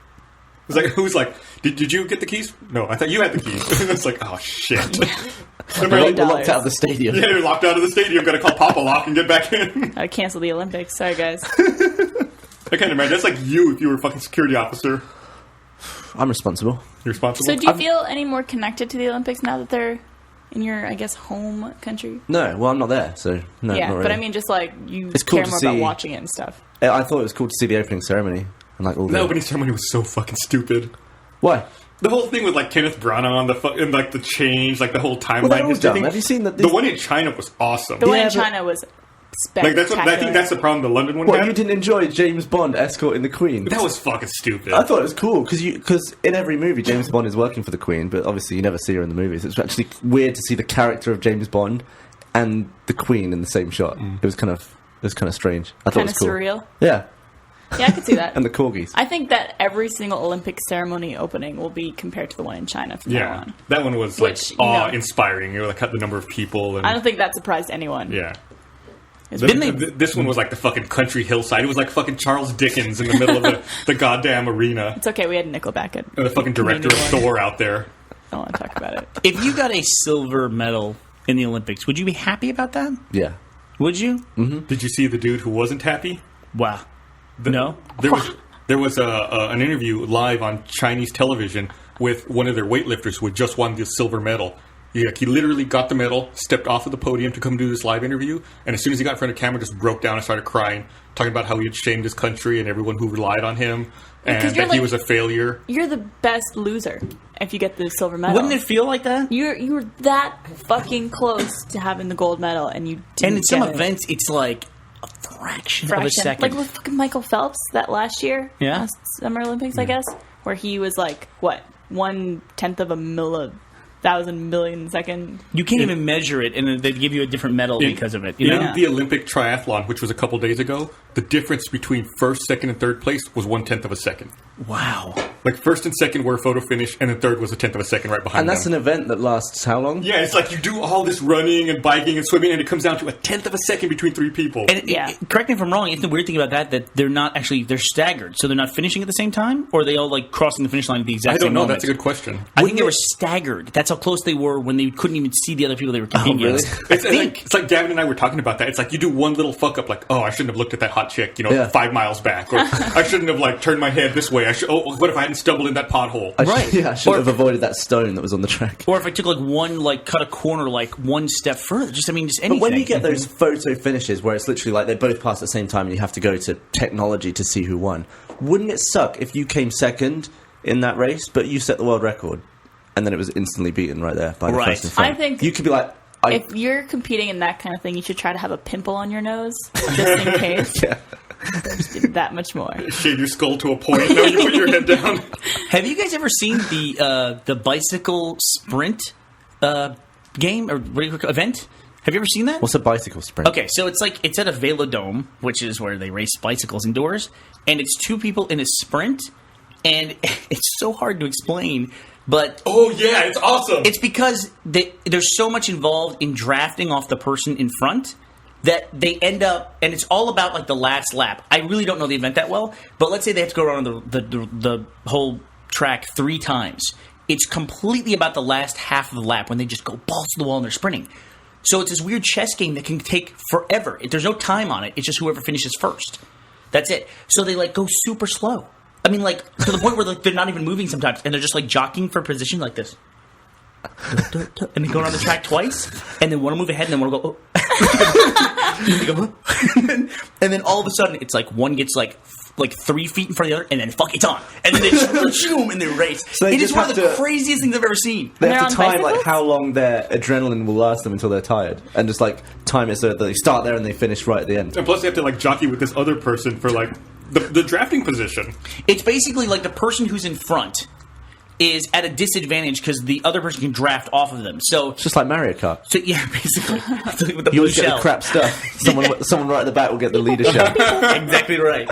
It was who's did you get the keys? No, I thought you had the keys. It's oh shit. $1 We're locked out of the stadium. Yeah, you're locked out of the stadium. Got to call Papa Lock and get back in. I cancel the Olympics. Sorry, guys. I can't imagine. That's like you if you were a fucking security officer. I'm responsible. You're responsible. So, do you feel any more connected to the Olympics now that they're in your, I guess, home country? No, well, I'm not there, so no. Yeah, not really. but I mean, just like you It's cool care to more about see- watching it and stuff. I thought it was cool to see the opening ceremony and like all the the opening ceremony was so fucking stupid. Why? The whole thing with like Kenneth Branagh and like the change, like the whole timeline. Well, they're all history dumb. thing. Have you seen the The one in China was awesome. The one in but- China was Like spectacular. that's what I think. That's the problem. The London one What, had. you didn't enjoy James Bond escorting the Queen? That was fucking stupid. I thought it was cool because in every movie James Bond is working for the Queen, but obviously you never see her in the movies. It's actually weird to see the character of James Bond and the Queen in the same shot. It was kind of strange. I thought Kind it of was cool. surreal. Yeah, Yeah, I could see that. and the corgis. I think that every single Olympic ceremony opening will be compared to the one in China from now yeah, on. that one was Which, like you know- awe-inspiring. You know, like the number of people and I don't think that surprised anyone. yeah. It's The- really- this one was like the fucking country hillside. It was like fucking Charles Dickens in the middle of the goddamn arena. It's okay, we had Nickelback at And the fucking director of Community Thor out there. I don't want to talk about it. If you got a silver medal in the Olympics, would you be happy about that? Yeah, Would you? Did you see the dude who wasn't happy? Wow. No. There was an interview live on Chinese television with one of their weightlifters who had just won the silver medal. He literally got the medal, stepped off of the podium to come do this live interview, and as soon as he got in front of camera, just broke down and started crying, talking about how he had shamed his country and everyone who relied on him, and Because you're that he like- was a failure. You're the best loser if you get the silver medal. Wouldn't it feel like that? You were that fucking close to having the gold medal, and you didn't And in some get it. events, it's like a fraction of a second. Like with fucking Michael Phelps that last year, Yeah. last Summer Olympics, I guess, where he was like what 1/10 of a thousand million second. You can't even measure it, and they'd give you a different medal because of it. You In know? the Olympic triathlon, which was a couple days ago, the difference between first, second, and third place was 1/10 of a second. Wow. Like first and second were a photo finish, and then third was 1/10 of a second right behind and that's them. an event that lasts how long? Yeah, it's like you do all this running and biking and swimming, and it comes down to 1/10 of a second between three people. And Yeah. correct me if I'm wrong. Isn't the weird thing about that they're not actually they're staggered, so they're not finishing at the same time, or are they all like crossing the finish line at the exact I same don't know. moment? That's a good question. I think they were staggered. That's how close they were when they couldn't even see the other people they were competing really? against. It's like Gavin and I were talking about that. It's like you do one little fuck up, like, oh, I shouldn't have looked at that hot chick, Yeah. 5 miles back, or I shouldn't have like turned my head this way. What if I hadn't stumbled in that pothole? Right. Yeah, I should Or- have avoided that stone that was on the track. Or if I took cut a corner like one step further. Just anything. But when you get those photo finishes where it's literally like they both pass at the same time and you have to go to technology to see who won, wouldn't it suck if you came second in that race, but you set the world record, and then it was instantly beaten right there by the Right. first in front? I think you could be like, if you're competing in that kind of thing, you should try to have a pimple on your nose just in case. yeah. Just give it that much more. Shave your skull to a point. Now you put your head down. Have you guys ever seen the bicycle sprint game or what do you call- event? Have you ever seen that? What's a bicycle sprint? Okay, so it's at a Velodrome, which is where they race bicycles indoors, and it's two people in a sprint, and it's so hard to explain, but Oh yeah, it's awesome. it's because there's so much involved in drafting off the person in front that they end up, and it's all about like the last lap. I really don't know the event that well, but let's say they have to go around the whole track 3 times. It's completely about the last half of the lap when they just go balls to the wall and they're sprinting. So it's this weird chess game that can take forever. There's no time on it. It's just whoever finishes first. That's it. So they like go super slow. I mean, like to the point where like, they're not even moving sometimes, and they're just like jockeying for position like this. And they go around the track twice, and then want to move ahead, and then want to go. Oh. And, they go, "Oh." and then all of a sudden, it's like one gets like 3 feet in front of the other, and then fuck, it's on, and then they just zoom and they race. So they it is just one of have the to- craziest things I've ever seen. They They're have to on time like bicycles? how long their adrenaline will last them until they're tired, and just like time it so that they start there and they finish right at the end. And plus, they have to like jockey with this other person for like the drafting position. It's basically like the person who's in front is at a disadvantage because the other person can draft off of them. So, It's just like Mario Kart. yeah, basically, with the You blue always get shell. the crap stuff. Someone right at the back will get the leadership. Exactly right.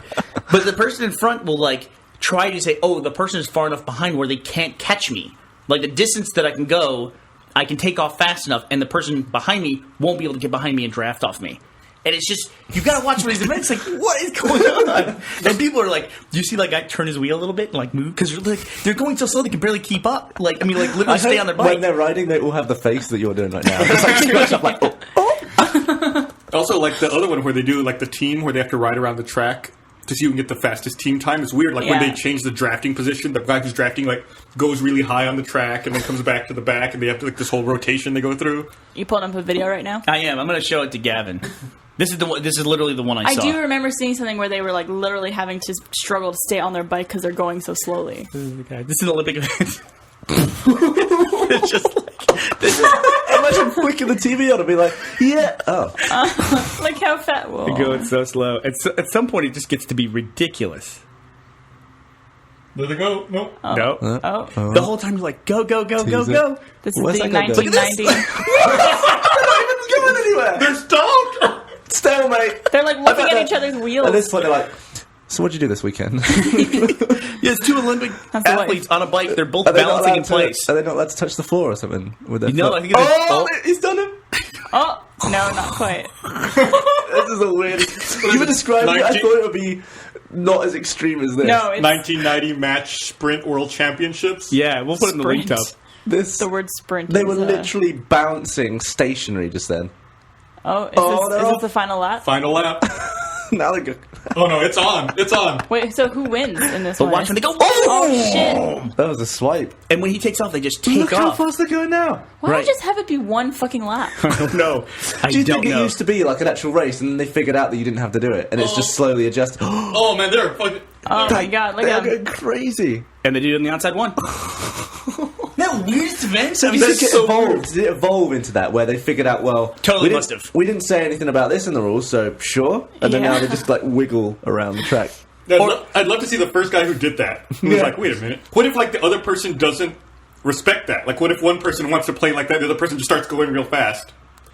But the person in front will like try to say, "Oh, the person is far enough behind where they can't catch me. Like the distance that I can go, I can take off fast enough, and the person behind me won't be able to get behind me and draft off me." And it's just you've got to watch one of these events. Like, what is going on? And people are like, "Do you see that guy turn his wheel a little bit and like move because they're going so slow they can barely keep up." Like, I mean, like literally I stay hope on their when bike. they're riding, they all have the face that you're doing right now. It's like scratch up like, oh. Also, like the other one where they do like the team where they have to ride around the track to see who can get the fastest team time. It's weird, like when Yeah. they change the drafting position, the guy who's drafting like goes really high on the track and then comes back to the back, and they have to like this whole rotation they go through. You pulling up a video right now? I am. I'm going to show it to Gavin. This is the one. This is literally the one I I saw. do remember seeing something where they were like literally having to struggle to stay on their bike because they're going so slowly. This is an Olympic event. It's just like Imagine flicking the TV on and be like, yeah. Oh. Like how fat? Whoa. going so slow. At some point, it just gets to be ridiculous. There they go. Nope. No. Oh, The whole time you're like, go, go, go, go, Teaser. go. this is Where's the that guy going? 1990. Going anywhere. They're stopped. Stalemate. They're like looking at each other's wheels. At this point, they're like, so what'd you do this weekend? Yeah, it's two Olympic That's the athletes on a bike. They're both Are they not balancing allowed in to- place. Are they not allowed to touch the floor or something with their No, foot? I think it's he's done it. Oh no, not quite. This is a weird. You were describing it. I 19 thought it would be not as extreme as this. No, it's 1990 match sprint world championships. Yeah, we'll put it in the link Sprint. up. This. the word sprint. They is, were literally bouncing stationary just then. Oh, Oh, is they're this off. the final lap? Final lap. Now they go. Oh no, it's on. It's on. Wait, so who wins in this But one? watch when they go. Oh shit! That was a swipe. And when he takes off, they just take Look how off. fast they're going now. Why Right. not just have it be one fucking lap? I don't know. I Do you don't think it know. used to be like an actual race, and then they figured out that you didn't have to do it, and it's just slowly adjusted? Oh man, they're fucking. Oh my god, look They are at him. going crazy. And they do it on the outside one. That weirdest event? I mean, Did it's it so evolve? weird. Did it evolve into that where they figured out? Well, Totally we must didn't- have. We didn't say anything about this in the rules, so sure. And then Yeah. now they just like wiggle around the track. I'd love to see the first guy who did that. Who was Yeah. like, wait a minute. What if like the other person doesn't respect that? Like, what if one person wants to play like that, the other person just starts going real fast?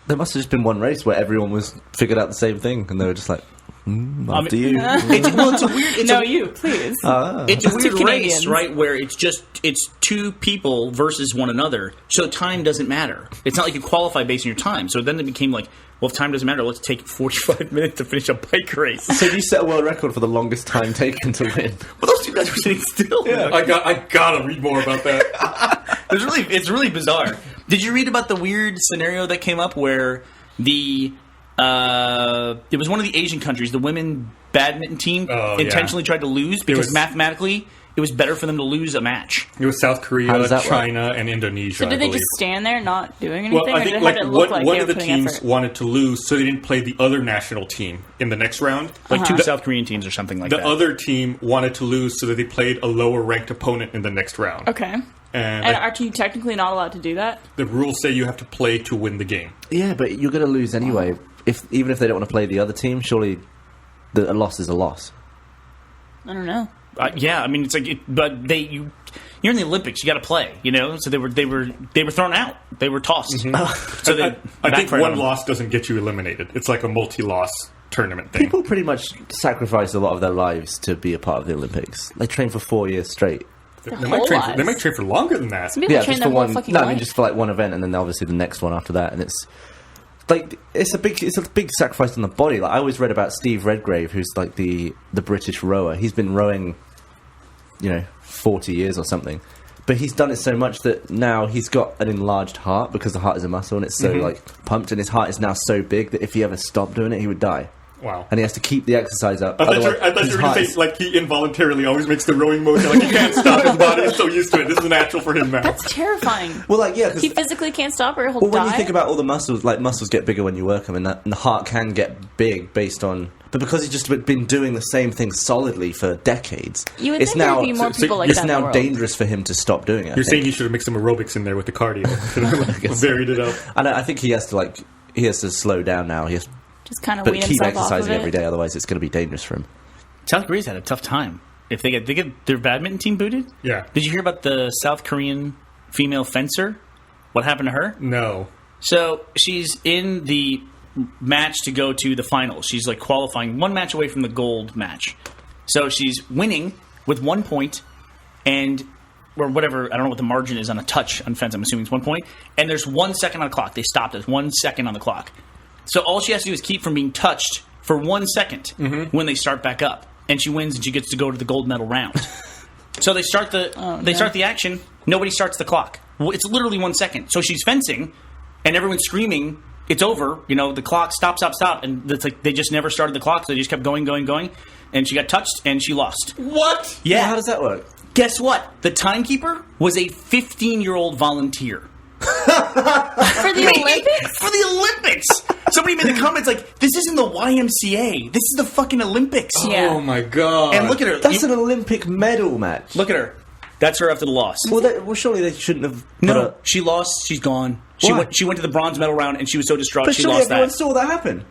There must have just been one race where everyone was figured out the same thing, and they were just like, after you. It's a weird. It's No, a, you, please. It's a Two weird Canadians. race, right? Where it's two people versus one another, so time doesn't matter. It's not like you qualify based on your time. So then it became like, well, if time doesn't matter, let's take 45 minutes to finish a bike race. So you set a world record for the longest time taken to win. But those two guys were sitting still. I gotta read more about that. It's really bizarre. Did you read about the weird scenario that came up where it was one of the Asian countries, the women badminton team Oh, yeah. intentionally tried to lose because was- mathematically it was better for them to lose a match. It was South How Korea, does that work? China, and Indonesia. So I did they believe. just stand there not doing anything? Well, I or think did like it look like one they of were the putting teams effort? wanted to lose, so they didn't play the other national team in the next round. Like two South Korean teams or something like The that. other team wanted to lose, so that they played a lower ranked opponent in the next round. Okay. And And are you technically not allowed to do that? the rules say you have to play to win the game. Yeah, but you're going to lose anyway. Even if they don't want to play the other team, surely a loss is a loss. I don't know. Yeah, I mean it's like, you're in the Olympics, you got to play, you know. So they were thrown out, they were tossed. So they I think backfired one on them. loss doesn't get you eliminated. It's like a multi-loss tournament thing. People pretty much sacrifice a lot of their lives to be a part of the Olympics. They train for 4 years straight. They whole might train for, lives. they might train for longer than that. Some people Yeah, train just their for whole one. fucking No, life. I mean just for like one event, and then obviously the next one after that, and it's like it's a big sacrifice on the body. Like I always read about Steve Redgrave, who's like the British rower. He's been rowing, 40 years or something. But he's done it so much that now he's got an enlarged heart because the heart is a muscle and it's so like pumped, and his heart is now so big that if he ever stopped doing it, he would die. Wow. And he has to keep the exercise up. I thought otherwise you his were going heart to is- say, like, he involuntarily always makes the rowing motion. Like, he can't stop his body. He's so used to it. This is natural for him now. That's terrifying. well, like, yeah, because He physically can't stop or he'll well, die. when you think about all the muscles, like muscles get bigger when you work them, and the heart can get big based on. But because he's just been doing the same thing solidly for decades, You would it's think now there'd be more so people like it's that in the now world. dangerous for him to stop doing it. I You're saying think. you should have mixed some aerobics in there with the cardio. Varied it up. And I think he has to slow down now. He has Just kind of but wean keep himself off of exercising it. every day, otherwise it's going to be dangerous for him. South Korea's had a tough time. If they get their badminton team booted. Yeah. Did you hear about the South Korean female fencer? What happened to her? No. So she's in the match to go to the finals. She's like qualifying one match away from the gold match. So she's winning with 1 point and or whatever, I don't know what the margin is on a touch on fence. I'm assuming it's 1 point. And there's 1 second on the clock. They stopped us 1 second on the clock. So all she has to do is keep from being touched for 1 second when they start back up. And she wins and she gets to go to the gold medal round. So they start start the action. Nobody starts the clock. Well, it's literally 1 second. So she's fencing and everyone's screaming, it's over. You know, the clock stop, and it's like they just never started the clock, so they just kept going, and she got touched and she lost. What? Yeah. Well, how does that work? Guess what? The timekeeper was a 15-year-old volunteer. For the Olympics? For the Olympics! Somebody made the comments like, this isn't the YMCA. This is the fucking Olympics. Yeah. Oh my god. And look at her. That's an Olympic medal match. Look at her. That's her after the loss. Well, surely they shouldn't have. No, she lost. She's gone. She Why? went to the bronze medal round, and she was so distraught But she surely lost everyone that. saw that happen.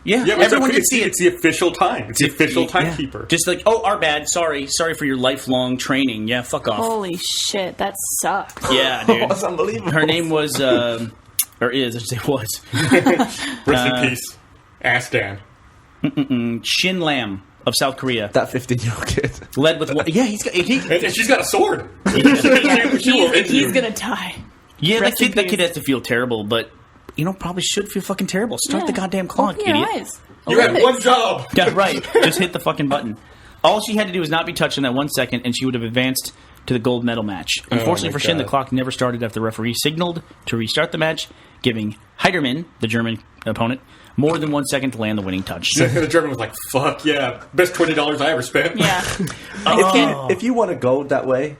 Yeah, Yeah, but everyone it's, could see it. it's the official time. It's the official Yeah. timekeeper. Just like, oh, our bad. Sorry for your lifelong training. Yeah, fuck off. Holy shit, that sucks. Yeah, dude. That's unbelievable. Her name was, or is, I should say was, Rest in peace, Ass Dan. Shin Lam of South Korea. That 15-year-old kid. Led with one. Yeah, And she's got a sword. Yeah, She will hit he's you. gonna die. yeah, Rest in that peace. kid has to feel terrible, but probably should feel fucking terrible. Start the Yeah. goddamn clock, Open your idiot. eyes. You had Olympics. one job. Yeah, right. Just hit the fucking button. All she had to do was not be touched in that 1 second, and she would have advanced to the gold medal match. Unfortunately my for Shin, the God. clock never started after the referee signaled to restart the match, giving Heiderman, the German opponent, more than 1 second to land the winning touch. The German was like, "Fuck yeah, best $20 I ever spent." Yeah. If you won a gold that way,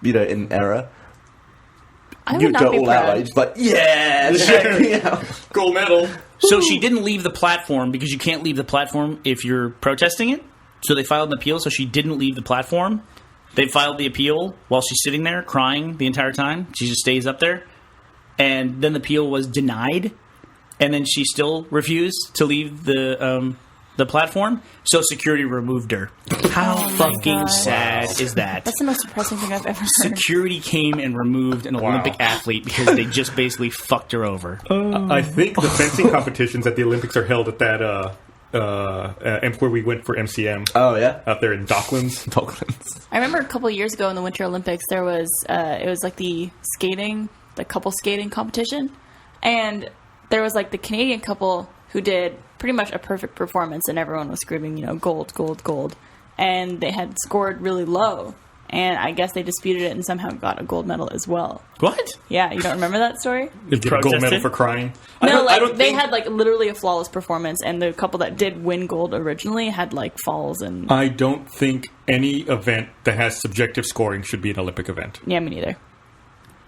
in error, I would you'd not go be all out. proud. Like, but yeah, check me out. Gold medal. So she didn't leave the platform because you can't leave the platform if you're protesting it. So they filed an appeal, so she didn't leave the platform. They filed the appeal while she's sitting there crying the entire time. She just stays up there. And then the appeal was denied. And then she still refused to leave the platform. So security removed her. How Oh my fucking God. sad is that? That's the most depressing thing I've ever heard. Security came and removed an Olympic athlete because they just basically fucked her over. I think the fencing competitions at the Olympics are held at that where we went for MCM Oh yeah, out there in Docklands. Falklands. I remember a couple of years ago in the Winter Olympics, there was it was like the couple skating competition, and there was like the Canadian couple who did pretty much a perfect performance, and everyone was screaming, gold, gold, gold, and they had scored really low, and I guess they disputed it and somehow got a gold medal as well. What? Yeah, you don't remember that story? They get a gold medal Protested? for crying. No, I don't they think- had like literally a flawless performance, and the couple that did win gold originally had like falls and I don't think any event that has subjective scoring should be an Olympic event. yeah, me neither.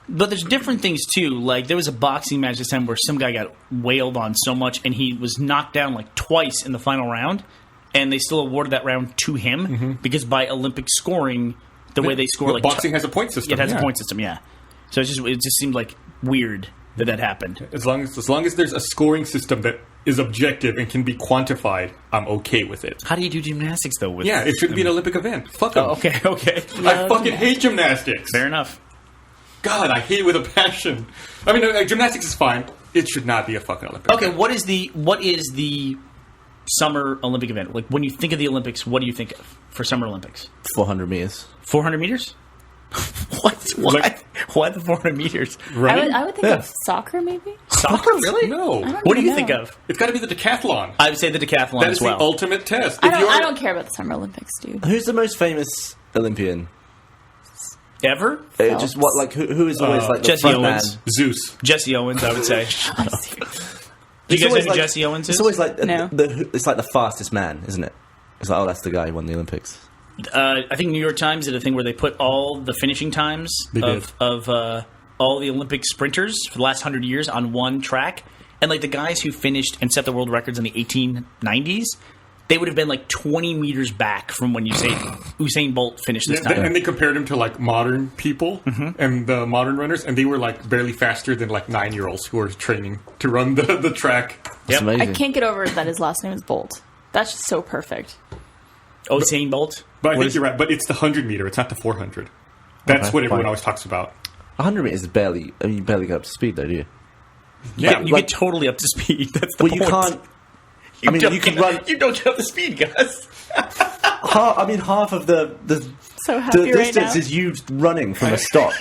But there's different things too. Like there was a boxing match this time where some guy got wailed on so much, and he was knocked down like twice in the final round, and they still awarded that round to him because by Olympic scoring, the way they score, Well, like boxing has a point system. it has yeah. a point system, yeah. So it just seemed like weird that happened. As long as there's a scoring system that is objective and can be quantified, I'm okay with it. How do you do gymnastics though? With Yeah, it shouldn't be an Olympic event. Fuck 'em. Oh, okay. I fucking hate gymnastics. Fair enough. God, I hate it with a passion. I mean, gymnastics is fine. It should not be a fucking Olympic Okay, event. what is the summer Olympic event? Like when you think of the Olympics, what do you think of for Summer Olympics? 400 meters. 400 meters? What? Why? Like- Why the 400 meters? Running? I would think of soccer maybe. Soccer? Really? No. What do you know. think of? It's got to be the decathlon. I would say the decathlon That as is well. the ultimate test. I don't care about the Summer Olympics, dude. Who's the most famous Olympian? Ever? Just what? Like who is always like the Jesse front man? Owens. Zeus. Jesse Owens, I would say. Do you guys know always who Jesse Owens is? It's always like No. it's like the fastest man, isn't it? It's like, oh, that's the guy who won the Olympics. I think New York Times did a thing where they put all the finishing times of all the Olympic sprinters for the last 100 years on one track. And like the guys who finished and set the world records in the 1890s, they would have been like 20 meters back from when Usain Bolt finished this time. And they compared him to like modern people and the modern runners, and they were like barely faster than like 9-year-olds who are training to run the track. It's Yep. amazing. I can't get over that his last name is Bolt. That's just so perfect. Usain Bolt. But I think you're right. But it's the 100-meter. It's not the 400. That's Okay, what everyone fine. always talks about. 100 meters is barely. I mean, you barely get up to speed, though, do you? Yeah, You like- get totally up to speed. That's the Well, you point. can't. I mean, you can run. You don't get up to speed, guys. Half of the So happy the right distance now. is you running from a stop.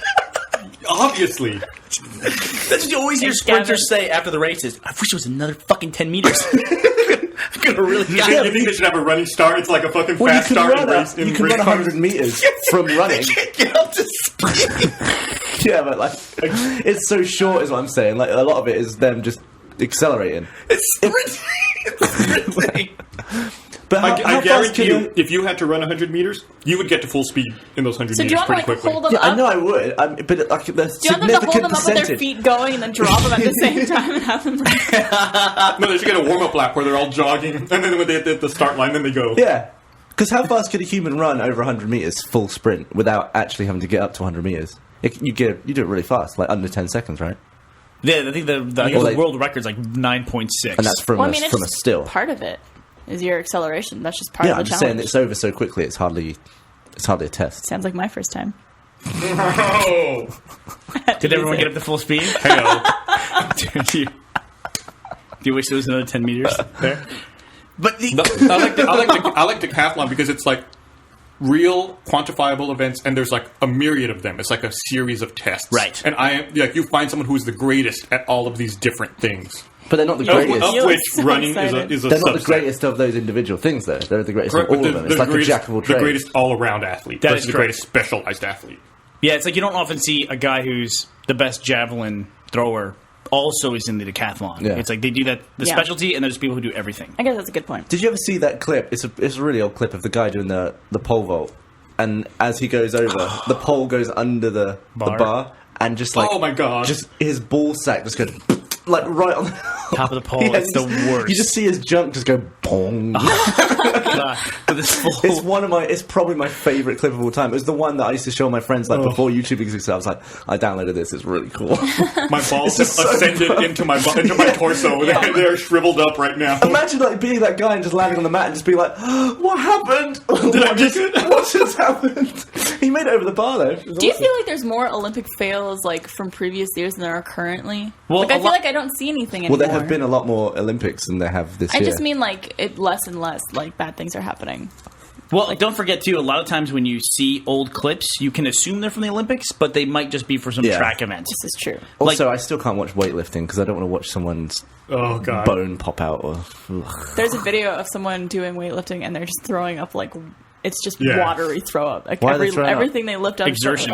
obviously. That's what you always hear Thanks, sprinters Gavin. say after the races. I wish it was another fucking 10 meters. I'm gonna really You think they should have a running start? It's like a fucking Well, fast start in race. you can run 100 meters from running. get up to speed. Yeah, but like it's so short, is what I'm saying. Like a lot of it is them just accelerating. It's sprinting. But how I fast guarantee can you, if you had to run 100 meters, you would get to full speed in those 100 So do you meters want to pretty like quickly. hold them Yeah, up? I know I would. But like the Do you want them to significant hold them up with their percentage. feet going and then drop them at the same time and have them? No, they should get a warm-up lap where they're all jogging, and then when they hit the start line, then they go. Yeah. Because how fast could a human run over 100 meters full sprint without actually having to get up to 100 meters? You do it really fast, like under 10 seconds, right? Yeah, I think the Well, world record's like 9.6. And that's from Well, I mean, from a it's still. part of it is your acceleration. That's just part Yeah, of I'm the just saying challenge. it's over so quickly. It's hardly a test. Sounds like my first time. Oh, Did everyone get up to full speed? hell. do you wish there was another 10 meters there? But I like decathlon because it's like real quantifiable events, and there's like a myriad of them. It's like a series of tests, Right. And you find someone who's the greatest at all of these different things. But they're not the Of greatest. You're which so running is excited. a They're not the subset. greatest of those individual things, though. They're the greatest Correct, of but all of them. It's like a jack of all the trades. greatest all-around athlete. That versus is the correct. greatest specialized athlete. yeah, it's like you don't often see a guy who's the best javelin thrower also is in the decathlon. Yeah. It's like they do that the Yeah. specialty, and there's people who do everything. I guess that's a good point. Did you ever see that clip? It's a really old clip of the guy doing the pole vault, and as he goes over, the pole goes under the bar, and just like Oh my God. just his ball sack just goes like right on the Top of the pole, Yeah, it's the you worst. You just see his junk just go bong. God, with this full. It's probably my favorite clip of all time. It was the one that I used to show my friends like before YouTube existed. I was like, I downloaded this. It's really cool. My balls just just so ascended into my torso. They're shriveled up right now. Imagine like being that guy and just landing on the mat and just be like, "What happened? Did I make it? What just happened?" He made it over the bar though. Do you feel like there's more Olympic fails like from previous years than there are currently? Well, like I a feel lot- like I don't see anything Well, anymore. there have been a lot more Olympics than there have this I year. just mean like it less and less like bad things are happening. Well, don't forget too. A lot of times when you see old clips, you can assume they're from the Olympics, but they might just be for some Yeah. track event. This is true. Also, I still can't watch weightlifting because I don't want to watch someone's Oh God. bone pop out. Or There's a video of someone doing weightlifting and they're just throwing up like it's just Yeah. watery throw up. Like Why are they throwing up? everything they lift up is just Exertion.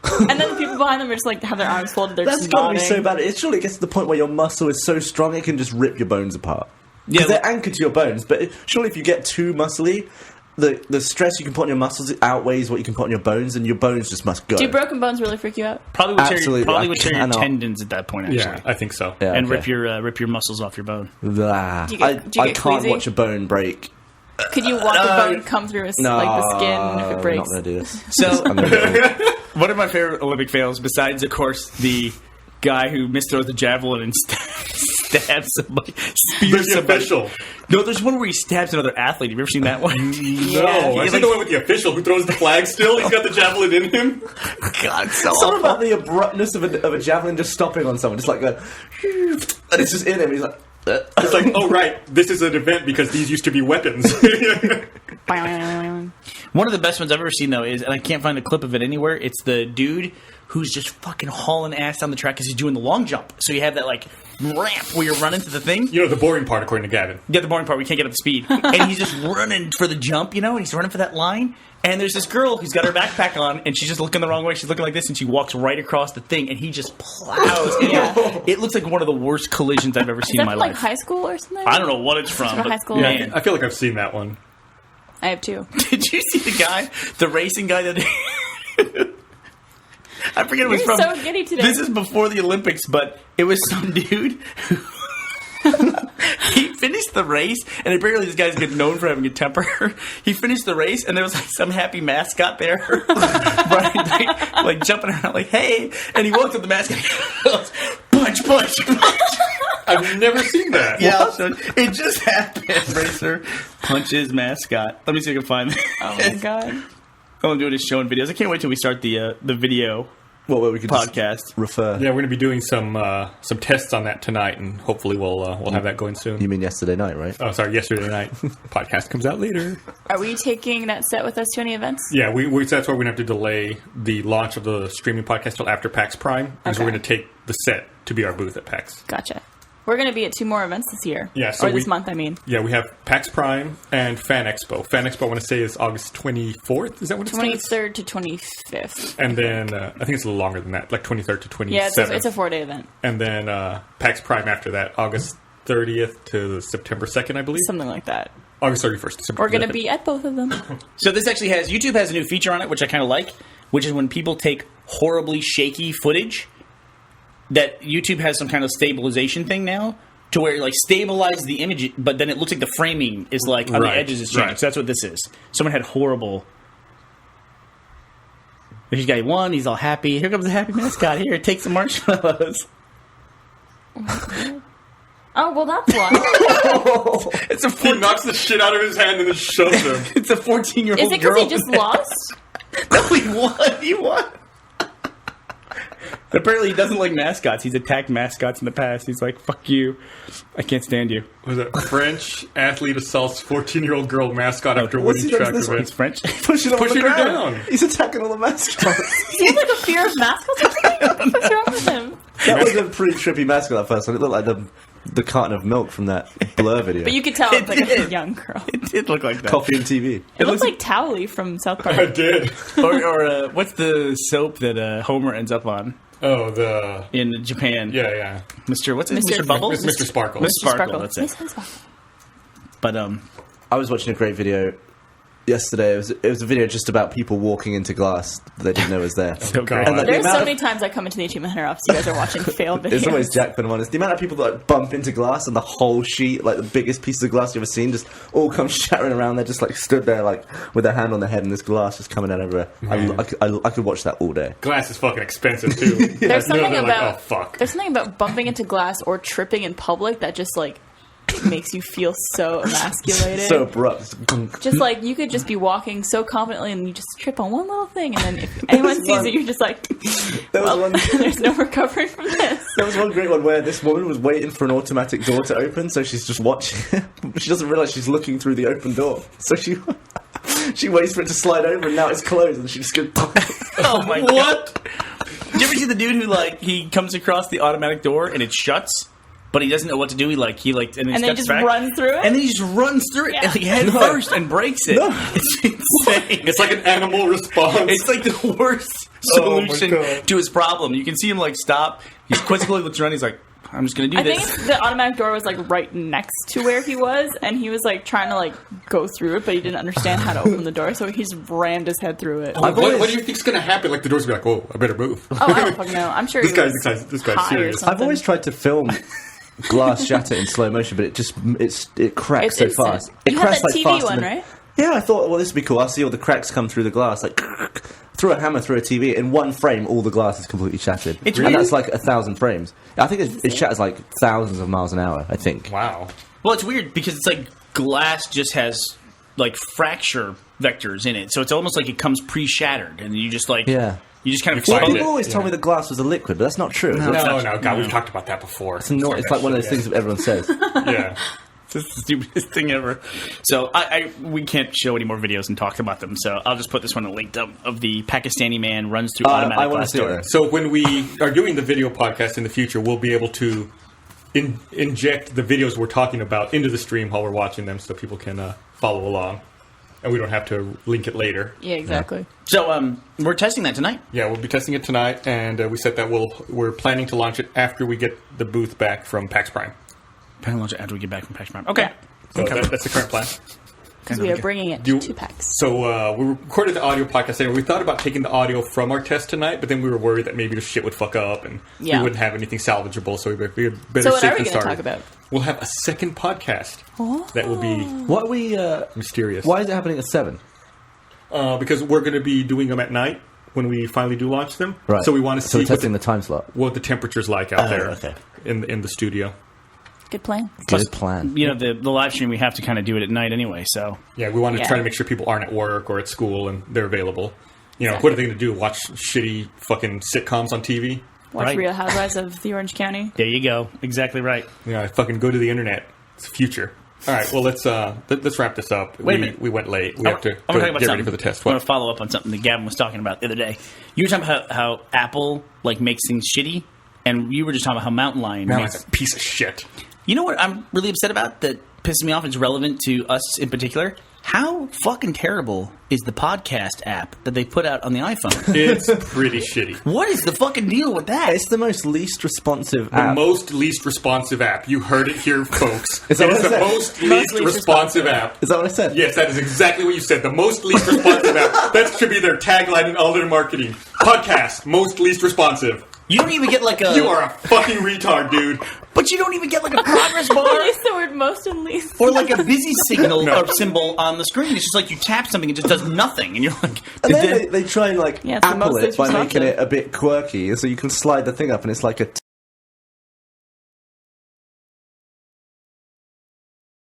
like, and then the people behind them are just like have their arms folded. They're that's just got to be nodding. so bad. It surely gets to the point where your muscle is so strong it can just rip your bones apart. Yeah, Because they're anchored to your bones. But surely if you get too muscly, the stress you can put on your muscles outweighs what you can put on your bones, and your bones just must go. Do broken bones really freak you out? Probably would Absolutely, tear, I your cannot. tendons at that point. Actually, Yeah, I think so. Yeah, and okay. rip your muscles off your bone. Blah. Do you get- do you I get can't queasy? watch a bone break. Could you watch a bone come through No, like the skin if it I'm breaks? not going to do this. So- I'm gonna do it. One of my favorite Olympic fails, besides of course the guy who misthrows the javelin and stabs somebody, spears There's the somebody. official. No, there's one where he stabs another athlete. Have you ever seen that one? No, Yeah. I see the one with the official who throws the flag still. He's got the javelin in him. God, it's so Something about the abruptness of a javelin just stopping on someone, just like that, and it's just in him. He's like, It's like, oh right, this is an event because these used to be weapons. One of the best ones I've ever seen, though, is, and I can't find a clip of it anywhere, it's the dude who's just fucking hauling ass down the track because he's doing the long jump. So you have that, like, ramp where you're running to the thing. You know, the boring part, according to Gavin. You get the boring part, we can't get up to speed. And he's just running for the jump, you know, and he's running for that line. And there's this girl who's got her backpack on, and she's just looking the wrong way. She's looking like this, and she walks right across the thing, and he just plows. And Yeah. it looks like one of the worst collisions I've ever Is seen that in my from, like life. high school or something? I don't know what it's from, From but high school? man. I feel like I've seen that one. I have two. Did you see the guy, the racing guy that... I forget it was You're from... so giddy today. This is before the Olympics, but it was some dude who... He finished the race, and apparently this guy's get known for having a temper. He finished the race, and there was like some happy mascot there, like jumping around, like "Hey!" And he walked up the mascot, and goes, punch, punch, punch. I've never seen that. Yeah, so it just happened. Racer punches mascot. Let me see if I can find it. Oh my god. All I'm doing is showing videos. I can't wait till we start the video well, we could just podcast. refer. Yeah, we're going to be doing some tests on that tonight, and hopefully we'll have that going soon. You mean yesterday night, right? Oh, sorry, yesterday night. Podcast comes out later. Are we taking that set with us to any events? Yeah, that's why we're going to have to delay the launch of the streaming podcast till after PAX Prime, because Okay. we're going to take the set to be our booth at PAX. Gotcha. We're going to be at 2 more events this year. Yeah, so or this we- month, I mean. Yeah, we have PAX Prime and Fan Expo. Fan Expo, I want to say, is August 24th. Is that what it starts? 23rd to 25th. And then I think it's a little longer than that, like 23rd to 27th. Yeah, it's a 4-day event. And then PAX Prime after that, August 30th to September 2nd, I believe. Something like that. August 31st. We're going to be at both of them. So this actually has YouTube has a new feature on it, which I kind of like, which is when people take horribly shaky footage. That YouTube has some kind of stabilization thing now, to where like stabilize the image, but then it looks like the framing is like on the Right, edges is changing. right. So that's what this is. Someone had horrible. He's got one. He's all happy. Here comes the happy mascot. Here, take some marshmallows. Oh, well, that's why. It's a He knocks the shit out of his hand and then shoves him. It's a 14-year-old Is it girl. because he just lost? No, he won. He won. Apparently, he doesn't like mascots. He's attacked mascots in the past. He's like, "Fuck you, I can't stand you." Was it French athlete assaults 14-year-old girl mascot after what's winning he done track to this one? event? He's French. Pushing Pushing her down. He's attacking all the mascots. He has like a fear of mascots or something? What's wrong with him? That was a pretty trippy mascot at first. It looked like the carton of milk from that Blur video. But you could tell it's like a did. young girl. It did look like that. Coffee and TV. It looks like Towley from South Park. I did. or what's the soap that Homer ends up on Oh, the... in Japan? Yeah. Mr. What's his Mr. Mr. Bubbles? It's Mr. Sparkle. Mr. Sparkle. Sparkle. That's Miss it. Sparkle. But I was watching a great video yesterday. It was a video just about people walking into glass that they didn't know was there. so God. great. the There's amount so of- many times I come into the Achievement Hunter office, you guys are watching fail videos. It's always Jack when I'm honest. The amount of people that like, bump into glass and the whole sheet, like the biggest piece of glass you've ever seen, just all come shattering around. They're just like stood there, like with their hand on their head, and this glass just coming out everywhere. I could watch that all day. Glass is fucking expensive, too. There's something they're about like, oh, fuck. There's something about bumping into glass or tripping in public that just like makes you feel so emasculated. So abrupt. Just like you could just be walking so confidently and you just trip on one little thing, and then if anyone sees one- it, you're just like, There was well, one. there's no recovering from this. There was one great one where this woman was waiting for an automatic door to open, so she's just watching it. But she doesn't realise she's looking through the open door. So she waits for it to slide over, and now it's closed, and she just goes... Oh my god! Did you ever see the dude who like he comes across the automatic door and it shuts, but he doesn't know what to do? He And then he steps just back, runs through it. and then he just runs through it Yeah. like head first and breaks it. It's insane. It's like an animal response. It's like the worst Oh my solution God. to his problem. You can see him like stop. He quickly looks around. He's like, "I'm just gonna do I think this." it's the automatic door was like right next to where he was, and he was like trying to like go through it, but he didn't understand how to open the door, so he just rammed his head through it. what do you think's going to happen? Like, the door's going to be like, whoa, I better move. Oh, I don't fucking know. I'm sure This he guy's was excited. This guy's high or serious. something. I've always tried to film glass shatter in slow motion, but it cracks It's so instant. fast. It You have cracks that like TV faster one, than- right? Yeah, I thought, well, this would be cool. I'll see all the cracks come through the glass. Like, through a hammer through a TV, in one frame, all the glass is completely shattered. It's and weird. that's like 1,000 frames. I think it shatters like thousands of miles an hour, I think. Wow. Well, it's weird because it's like glass just has like fracture vectors in it, so it's almost like it comes pre-shattered, and you just like Yeah. you just kind of Well, explode People it. always told me that glass was a liquid, but that's not true. No, God, we've talked about that before. It's like one of those things that everyone says. Yeah. It's the stupidest thing ever. So we can't show any more videos and talk about them. So I'll just put this one linked up of the Pakistani man runs through automatic I want to glass see door. it. So when we are doing the video podcast in the future, we'll be able to inject the videos we're talking about into the stream while we're watching them, so people can follow along, and we don't have to link it later. Yeah, exactly. So we're testing that tonight. Yeah, we'll be testing it tonight, and we said that we're planning to launch it after we get the booth back from PAX Prime. Plan launch it after we get back from PAX Prime. Okay. So that's the current plan. Because we are bringing it Do- to PAX. So we recorded the audio podcast today. We thought about taking the audio from our test tonight, but then we were worried that maybe the shit would fuck up and Yeah. we wouldn't have anything salvageable. So we better So what safe are we than going to sorry. talk about? We'll have a second podcast that will be What are we... mysterious. why is it happening at 7? Because we're going to be doing them at night when we finally do launch them. Right. So we want to So see we're testing the time slot. what the temperature's like out there okay. in the studio. Good plan. Good plan. You know, the live stream, we have to kind of do it at night anyway, so. Yeah, we want to Yeah. try to make sure people aren't at work or at school and they're available. You know, Exactly. what are they going to do? Watch shitty fucking sitcoms on TV? Watch Right. Real Housewives of the Orange County. There you go. Exactly right. Yeah, fucking go to the internet. It's the future. All right, well let's wrap this up. Wait a minute. We went late. We have to I'm gonna talk about get ready something. for the test. I want What? to follow up on something that Gavin was talking about the other day. You were talking about how Apple like makes things shitty. and you were just talking about how Mountain Lion Man, makes. that's a piece of shit. You know what I'm really upset about that pisses me off? It's relevant to us in particular. How fucking terrible is the podcast app that they put out on the iPhone? It's pretty shitty. What is the fucking deal with that? It's the most least responsive The app. most least responsive app. You heard it here, folks. Is that It what is I the said? most least responsive app. Is that what I said? Yes, that is exactly what you said. The most least responsive app. That should be their tagline in all their marketing. Podcast, most least responsive. You don't even get like a. You are a fucking retard, dude. But you don't even get like a progress bar Use the word most and least. or like a busy signal No. or symbol on the screen. It's just like you tap something and it just does nothing, and you're like, And did then they- they try and like Yeah, it's the apple most it by making responsive. it a bit quirky, so you can slide the thing up and it's like a